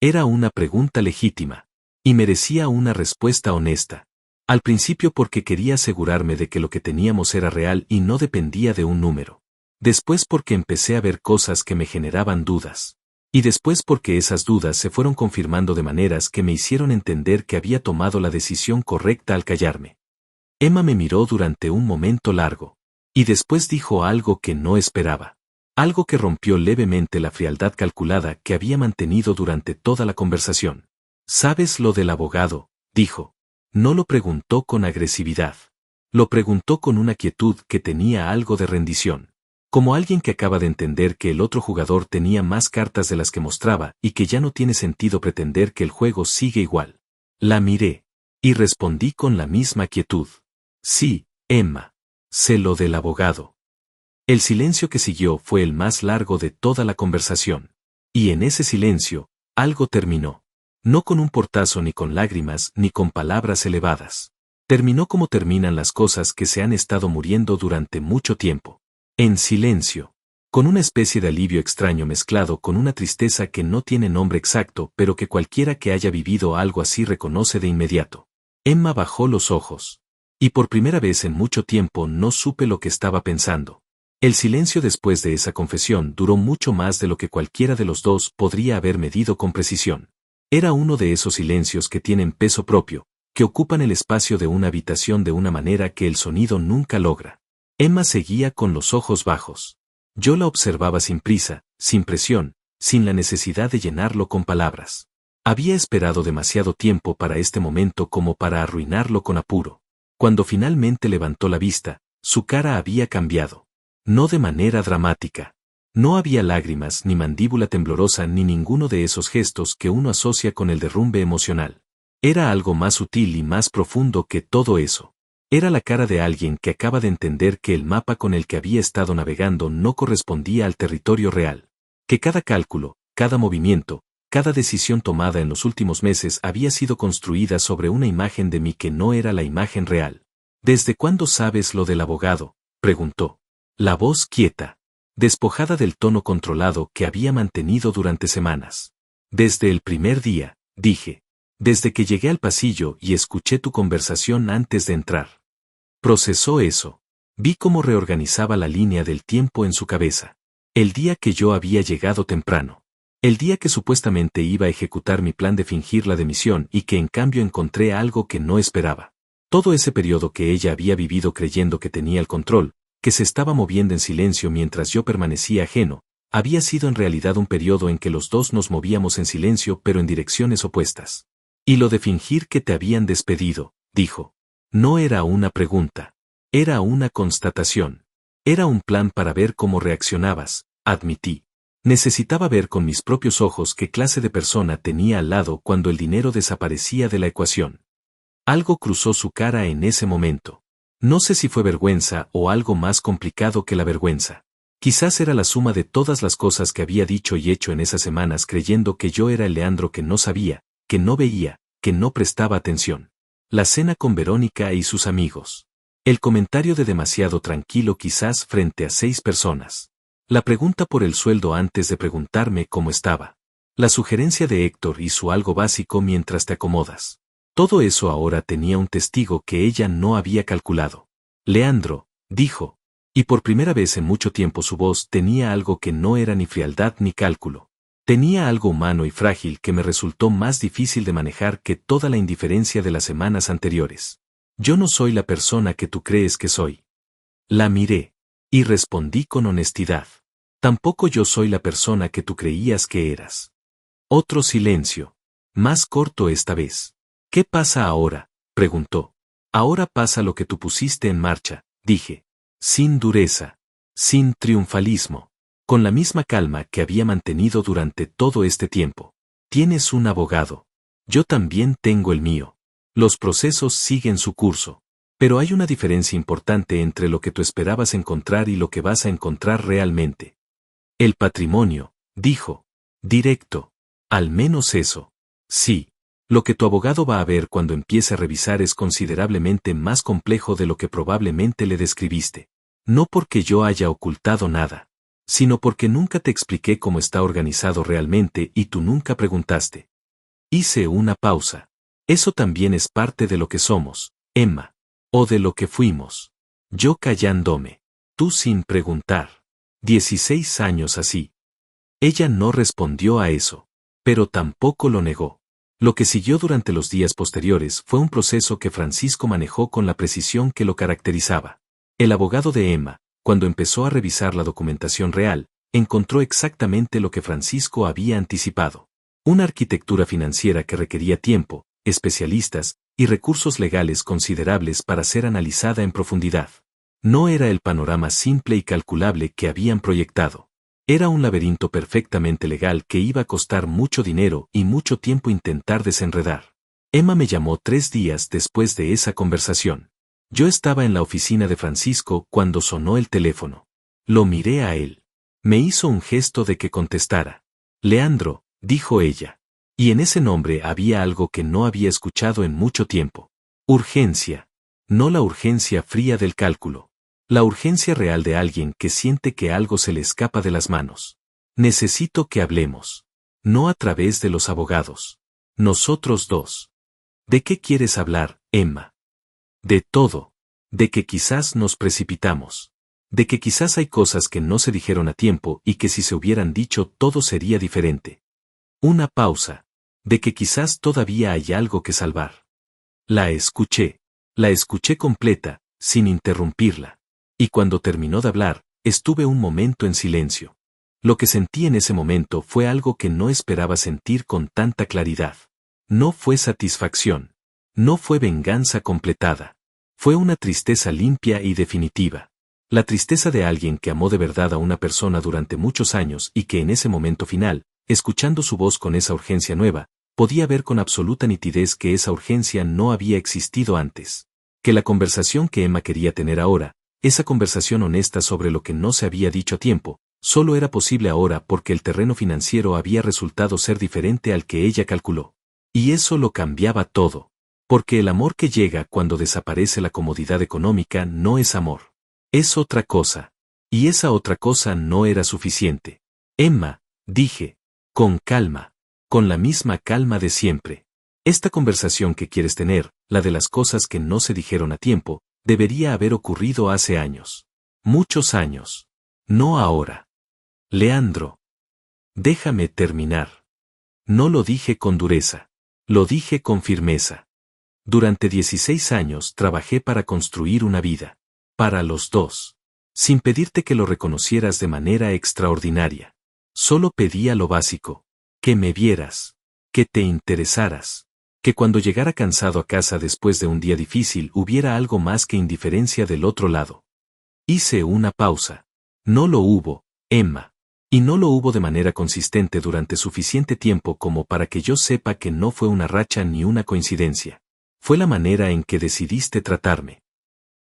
Era una pregunta legítima. Y merecía una respuesta honesta. Al principio porque quería asegurarme de que lo que teníamos era real y no dependía de un número. Después porque empecé a ver cosas que me generaban dudas. Y después porque esas dudas se fueron confirmando de maneras que me hicieron entender que había tomado la decisión correcta al callarme. Emma me miró durante un momento largo. Y después dijo algo que no esperaba. Algo que rompió levemente la frialdad calculada que había mantenido durante toda la conversación. ¿Sabes lo del abogado?, dijo. No lo preguntó con agresividad. Lo preguntó con una quietud que tenía algo de rendición. Como alguien que acaba de entender que el otro jugador tenía más cartas de las que mostraba y que ya no tiene sentido pretender que el juego sigue igual. La miré. Y respondí con la misma quietud. Sí, Emma. Sé lo del abogado. El silencio que siguió fue el más largo de toda la conversación. Y en ese silencio, algo terminó. No con un portazo ni con lágrimas ni con palabras elevadas. Terminó como terminan las cosas que se han estado muriendo durante mucho tiempo. En silencio. Con una especie de alivio extraño mezclado con una tristeza que no tiene nombre exacto pero que cualquiera que haya vivido algo así reconoce de inmediato. Emma bajó los ojos. Y por primera vez en mucho tiempo no supe lo que estaba pensando. El silencio después de esa confesión duró mucho más de lo que cualquiera de los dos podría haber medido con precisión. Era uno de esos silencios que tienen peso propio, que ocupan el espacio de una habitación de una manera que el sonido nunca logra. Emma seguía con los ojos bajos. Yo la observaba sin prisa, sin presión, sin la necesidad de llenarlo con palabras. Había esperado demasiado tiempo para este momento como para arruinarlo con apuro. Cuando finalmente levantó la vista, su cara había cambiado. No de manera dramática. No había lágrimas, ni mandíbula temblorosa, ni ninguno de esos gestos que uno asocia con el derrumbe emocional. Era algo más sutil y más profundo que todo eso. Era la cara de alguien que acaba de entender que el mapa con el que había estado navegando no correspondía al territorio real. Que cada cálculo, cada movimiento, cada decisión tomada en los últimos meses había sido construida sobre una imagen de mí que no era la imagen real. ¿Desde cuándo sabes lo del abogado?, preguntó. La voz quieta, despojada del tono controlado que había mantenido durante semanas. Desde el primer día, dije. Desde que llegué al pasillo y escuché tu conversación antes de entrar. Procesó eso. Vi cómo reorganizaba la línea del tiempo en su cabeza. El día que yo había llegado temprano. El día que supuestamente iba a ejecutar mi plan de fingir la demisión y que en cambio encontré algo que no esperaba. Todo ese periodo que ella había vivido creyendo que tenía el control, que se estaba moviendo en silencio mientras yo permanecía ajeno, había sido en realidad un periodo en que los dos nos movíamos en silencio pero en direcciones opuestas. Y lo de fingir que te habían despedido, dijo. No era una pregunta. Era una constatación. Era un plan para ver cómo reaccionabas, admití. Necesitaba ver con mis propios ojos qué clase de persona tenía al lado cuando el dinero desaparecía de la ecuación. Algo cruzó su cara en ese momento. No sé si fue vergüenza o algo más complicado que la vergüenza. Quizás era la suma de todas las cosas que había dicho y hecho en esas semanas creyendo que yo era el Leandro que no sabía, que no veía, que no prestaba atención. La cena con Verónica y sus amigos. El comentario de demasiado tranquilo quizás frente a 6 personas. La pregunta por el sueldo antes de preguntarme cómo estaba. La sugerencia de Héctor y su algo básico mientras te acomodas. Todo eso ahora tenía un testigo que ella no había calculado. Leandro, dijo. Y por primera vez en mucho tiempo su voz tenía algo que no era ni frialdad ni cálculo. Tenía algo humano y frágil que me resultó más difícil de manejar que toda la indiferencia de las semanas anteriores. Yo no soy la persona que tú crees que soy. La miré. Y respondí con honestidad. Tampoco yo soy la persona que tú creías que eras. Otro silencio. Más corto esta vez. ¿Qué pasa ahora?, preguntó. Ahora pasa lo que tú pusiste en marcha, dije. Sin dureza. Sin triunfalismo. Con la misma calma que había mantenido durante todo este tiempo. Tienes un abogado. Yo también tengo el mío. Los procesos siguen su curso. Pero hay una diferencia importante entre lo que tú esperabas encontrar y lo que vas a encontrar realmente. El patrimonio, dijo. Directo. Al menos eso. Sí. Lo que tu abogado va a ver cuando empiece a revisar es considerablemente más complejo de lo que probablemente le describiste. No porque yo haya ocultado nada, sino porque nunca te expliqué cómo está organizado realmente y tú nunca preguntaste. Hice una pausa. Eso también es parte de lo que somos, Emma. O de lo que fuimos. Yo callándome. Tú sin preguntar. 16 años así. Ella no respondió a eso, pero tampoco lo negó. Lo que siguió durante los días posteriores fue un proceso que Francisco manejó con la precisión que lo caracterizaba. El abogado de Emma, cuando empezó a revisar la documentación real, encontró exactamente lo que Francisco había anticipado. Una arquitectura financiera que requería tiempo, especialistas y recursos legales considerables para ser analizada en profundidad. No era el panorama simple y calculable que habían proyectado. Era un laberinto perfectamente legal que iba a costar mucho dinero y mucho tiempo intentar desenredar. Emma me llamó 3 días después de esa conversación. Yo estaba en la oficina de Francisco cuando sonó el teléfono. Lo miré a él. Me hizo un gesto de que contestara. Leandro, dijo ella. Y en ese nombre había algo que no había escuchado en mucho tiempo. Urgencia. No la urgencia fría del cálculo. La urgencia real de alguien que siente que algo se le escapa de las manos. Necesito que hablemos. No a través de los abogados. Nosotros dos. ¿De qué quieres hablar, Emma? De todo. De que quizás nos precipitamos. De que quizás hay cosas que no se dijeron a tiempo y que si se hubieran dicho todo sería diferente. Una pausa. De que quizás todavía hay algo que salvar. La escuché completa, sin interrumpirla. Y cuando terminó de hablar, estuve un momento en silencio. Lo que sentí en ese momento fue algo que no esperaba sentir con tanta claridad. No fue satisfacción. No fue venganza completada. Fue una tristeza limpia y definitiva. La tristeza de alguien que amó de verdad a una persona durante muchos años y que en ese momento final, escuchando su voz con esa urgencia nueva, podía ver con absoluta nitidez que esa urgencia no había existido antes. Que la conversación que Emma quería tener ahora, esa conversación honesta sobre lo que no se había dicho a tiempo, solo era posible ahora porque el terreno financiero había resultado ser diferente al que ella calculó. Y eso lo cambiaba todo. Porque el amor que llega cuando desaparece la comodidad económica no es amor. Es otra cosa. Y esa otra cosa no era suficiente. Emma, dije, con calma. Con la misma calma de siempre. Esta conversación que quieres tener, la de las cosas que no se dijeron a tiempo, debería haber ocurrido hace años. Muchos años. No ahora. Leandro. Déjame terminar. No lo dije con dureza. Lo dije con firmeza. Durante 16 años trabajé para construir una vida. Para los dos. Sin pedirte que lo reconocieras de manera extraordinaria. Solo pedía lo básico. Que me vieras. Que te interesaras. Que cuando llegara cansado a casa después de un día difícil hubiera algo más que indiferencia del otro lado. Hice una pausa. No lo hubo, Emma. Y no lo hubo de manera consistente durante suficiente tiempo como para que yo sepa que no fue una racha ni una coincidencia. Fue la manera en que decidiste tratarme.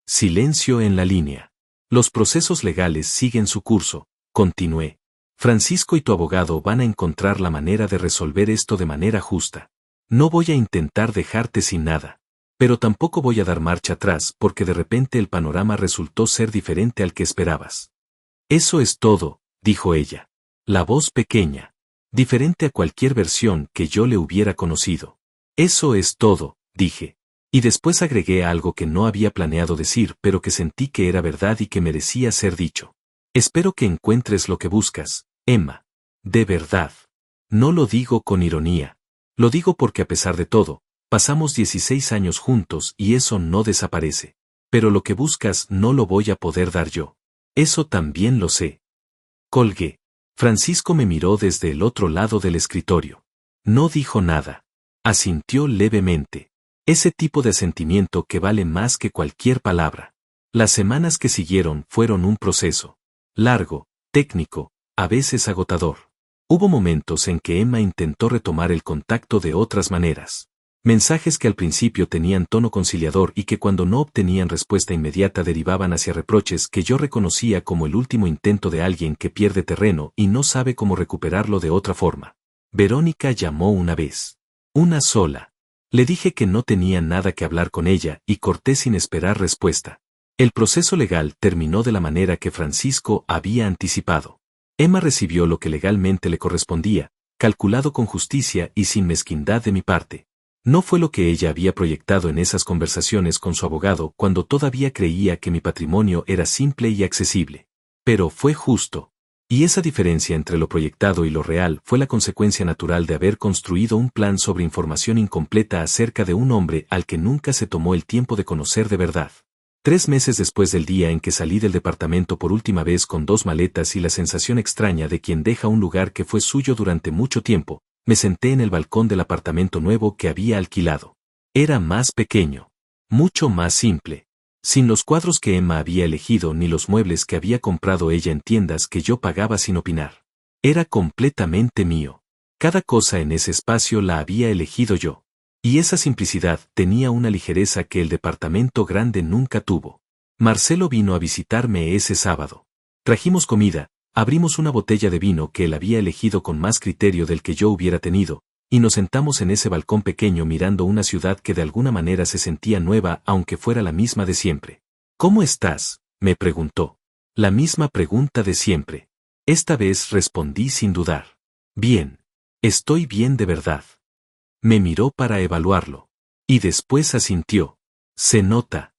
Silencio en la línea. Los procesos legales siguen su curso, continué. Francisco y tu abogado van a encontrar la manera de resolver esto de manera justa. No voy a intentar dejarte sin nada. Pero tampoco voy a dar marcha atrás porque de repente el panorama resultó ser diferente al que esperabas. Eso es todo, dijo ella. La voz pequeña. Diferente a cualquier versión que yo le hubiera conocido. Eso es todo, dije. Y después agregué algo que no había planeado decir pero que sentí que era verdad y que merecía ser dicho. Espero que encuentres lo que buscas, Emma. De verdad. No lo digo con ironía. Lo digo porque a pesar de todo, pasamos 16 años juntos y eso no desaparece. Pero lo que buscas no lo voy a poder dar yo. Eso también lo sé. Colgué. Francisco me miró desde el otro lado del escritorio. No dijo nada. Asintió levemente. Ese tipo de asentimiento que vale más que cualquier palabra. Las semanas que siguieron fueron un proceso. Largo, técnico, a veces agotador. Hubo momentos en que Emma intentó retomar el contacto de otras maneras. Mensajes que al principio tenían tono conciliador y que cuando no obtenían respuesta inmediata derivaban hacia reproches que yo reconocía como el último intento de alguien que pierde terreno y no sabe cómo recuperarlo de otra forma. Verónica llamó una vez. Una sola. Le dije que no tenía nada que hablar con ella y corté sin esperar respuesta. El proceso legal terminó de la manera que Francisco había anticipado. Emma recibió lo que legalmente le correspondía, calculado con justicia y sin mezquindad de mi parte. No fue lo que ella había proyectado en esas conversaciones con su abogado cuando todavía creía que mi patrimonio era simple y accesible. Pero fue justo. Y esa diferencia entre lo proyectado y lo real fue la consecuencia natural de haber construido un plan sobre información incompleta acerca de un hombre al que nunca se tomó el tiempo de conocer de verdad. 3 meses después del día en que salí del departamento por última vez con 2 maletas y la sensación extraña de quien deja un lugar que fue suyo durante mucho tiempo, me senté en el balcón del apartamento nuevo que había alquilado. Era más pequeño. Mucho más simple. Sin los cuadros que Emma había elegido ni los muebles que había comprado ella en tiendas que yo pagaba sin opinar. Era completamente mío. Cada cosa en ese espacio la había elegido yo. Y esa simplicidad tenía una ligereza que el departamento grande nunca tuvo. Marcelo vino a visitarme ese sábado. Trajimos comida, abrimos una botella de vino que él había elegido con más criterio del que yo hubiera tenido, y nos sentamos en ese balcón pequeño mirando una ciudad que de alguna manera se sentía nueva aunque fuera la misma de siempre. ¿Cómo estás?, me preguntó. La misma pregunta de siempre. Esta vez respondí sin dudar. Bien. Estoy bien de verdad. Me miró para evaluarlo. Y después asintió. Se nota.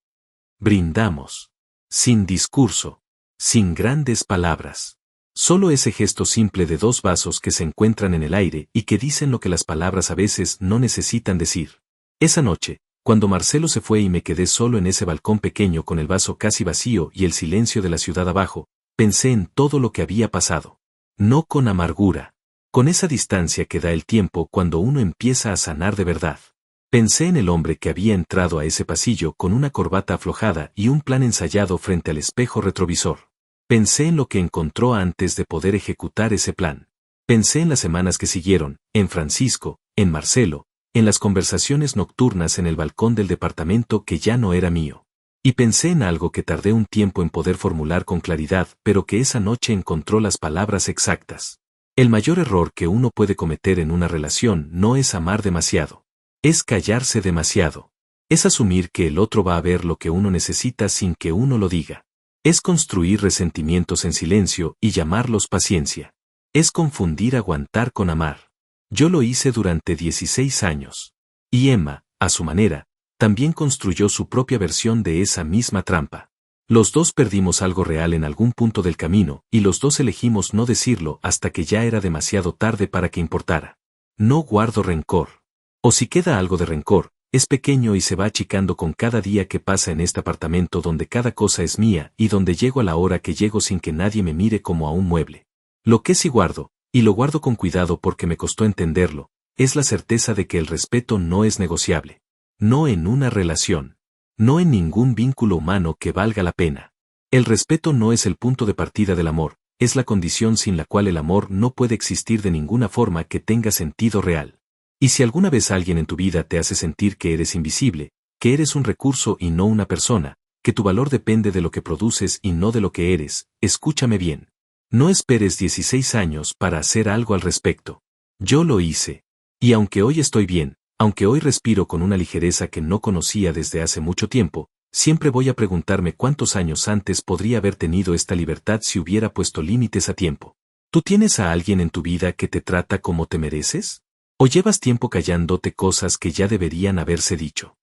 Brindamos. Sin discurso. Sin grandes palabras. Solo ese gesto simple de 2 vasos que se encuentran en el aire y que dicen lo que las palabras a veces no necesitan decir. Esa noche, cuando Marcelo se fue y me quedé solo en ese balcón pequeño con el vaso casi vacío y el silencio de la ciudad abajo, pensé en todo lo que había pasado. No con amargura. Con esa distancia que da el tiempo cuando uno empieza a sanar de verdad. Pensé en el hombre que había entrado a ese pasillo con una corbata aflojada y un plan ensayado frente al espejo retrovisor. Pensé en lo que encontró antes de poder ejecutar ese plan. Pensé en las semanas que siguieron, en Francisco, en Marcelo, en las conversaciones nocturnas en el balcón del departamento que ya no era mío. Y pensé en algo que tardé un tiempo en poder formular con claridad, pero que esa noche encontró las palabras exactas. El mayor error que uno puede cometer en una relación no es amar demasiado. Es callarse demasiado. Es asumir que el otro va a ver lo que uno necesita sin que uno lo diga. Es construir resentimientos en silencio y llamarlos paciencia. Es confundir aguantar con amar. Yo lo hice durante 16 años. Y Emma, a su manera, también construyó su propia versión de esa misma trampa. Los dos perdimos algo real en algún punto del camino y los dos elegimos no decirlo hasta que ya era demasiado tarde para que importara. No guardo rencor. O si queda algo de rencor, es pequeño y se va achicando con cada día que pasa en este apartamento donde cada cosa es mía y donde llego a la hora que llego sin que nadie me mire como a un mueble. Lo que sí guardo, y lo guardo con cuidado porque me costó entenderlo, es la certeza de que el respeto no es negociable. No en una relación. No en ningún vínculo humano que valga la pena. El respeto no es el punto de partida del amor, es la condición sin la cual el amor no puede existir de ninguna forma que tenga sentido real. Y si alguna vez alguien en tu vida te hace sentir que eres invisible, que eres un recurso y no una persona, que tu valor depende de lo que produces y no de lo que eres, escúchame bien. No esperes 16 años para hacer algo al respecto. Yo lo hice. Y aunque hoy estoy bien, aunque hoy respiro con una ligereza que no conocía desde hace mucho tiempo, siempre voy a preguntarme cuántos años antes podría haber tenido esta libertad si hubiera puesto límites a tiempo. ¿Tú tienes a alguien en tu vida que te trata como te mereces? ¿O llevas tiempo callándote cosas que ya deberían haberse dicho?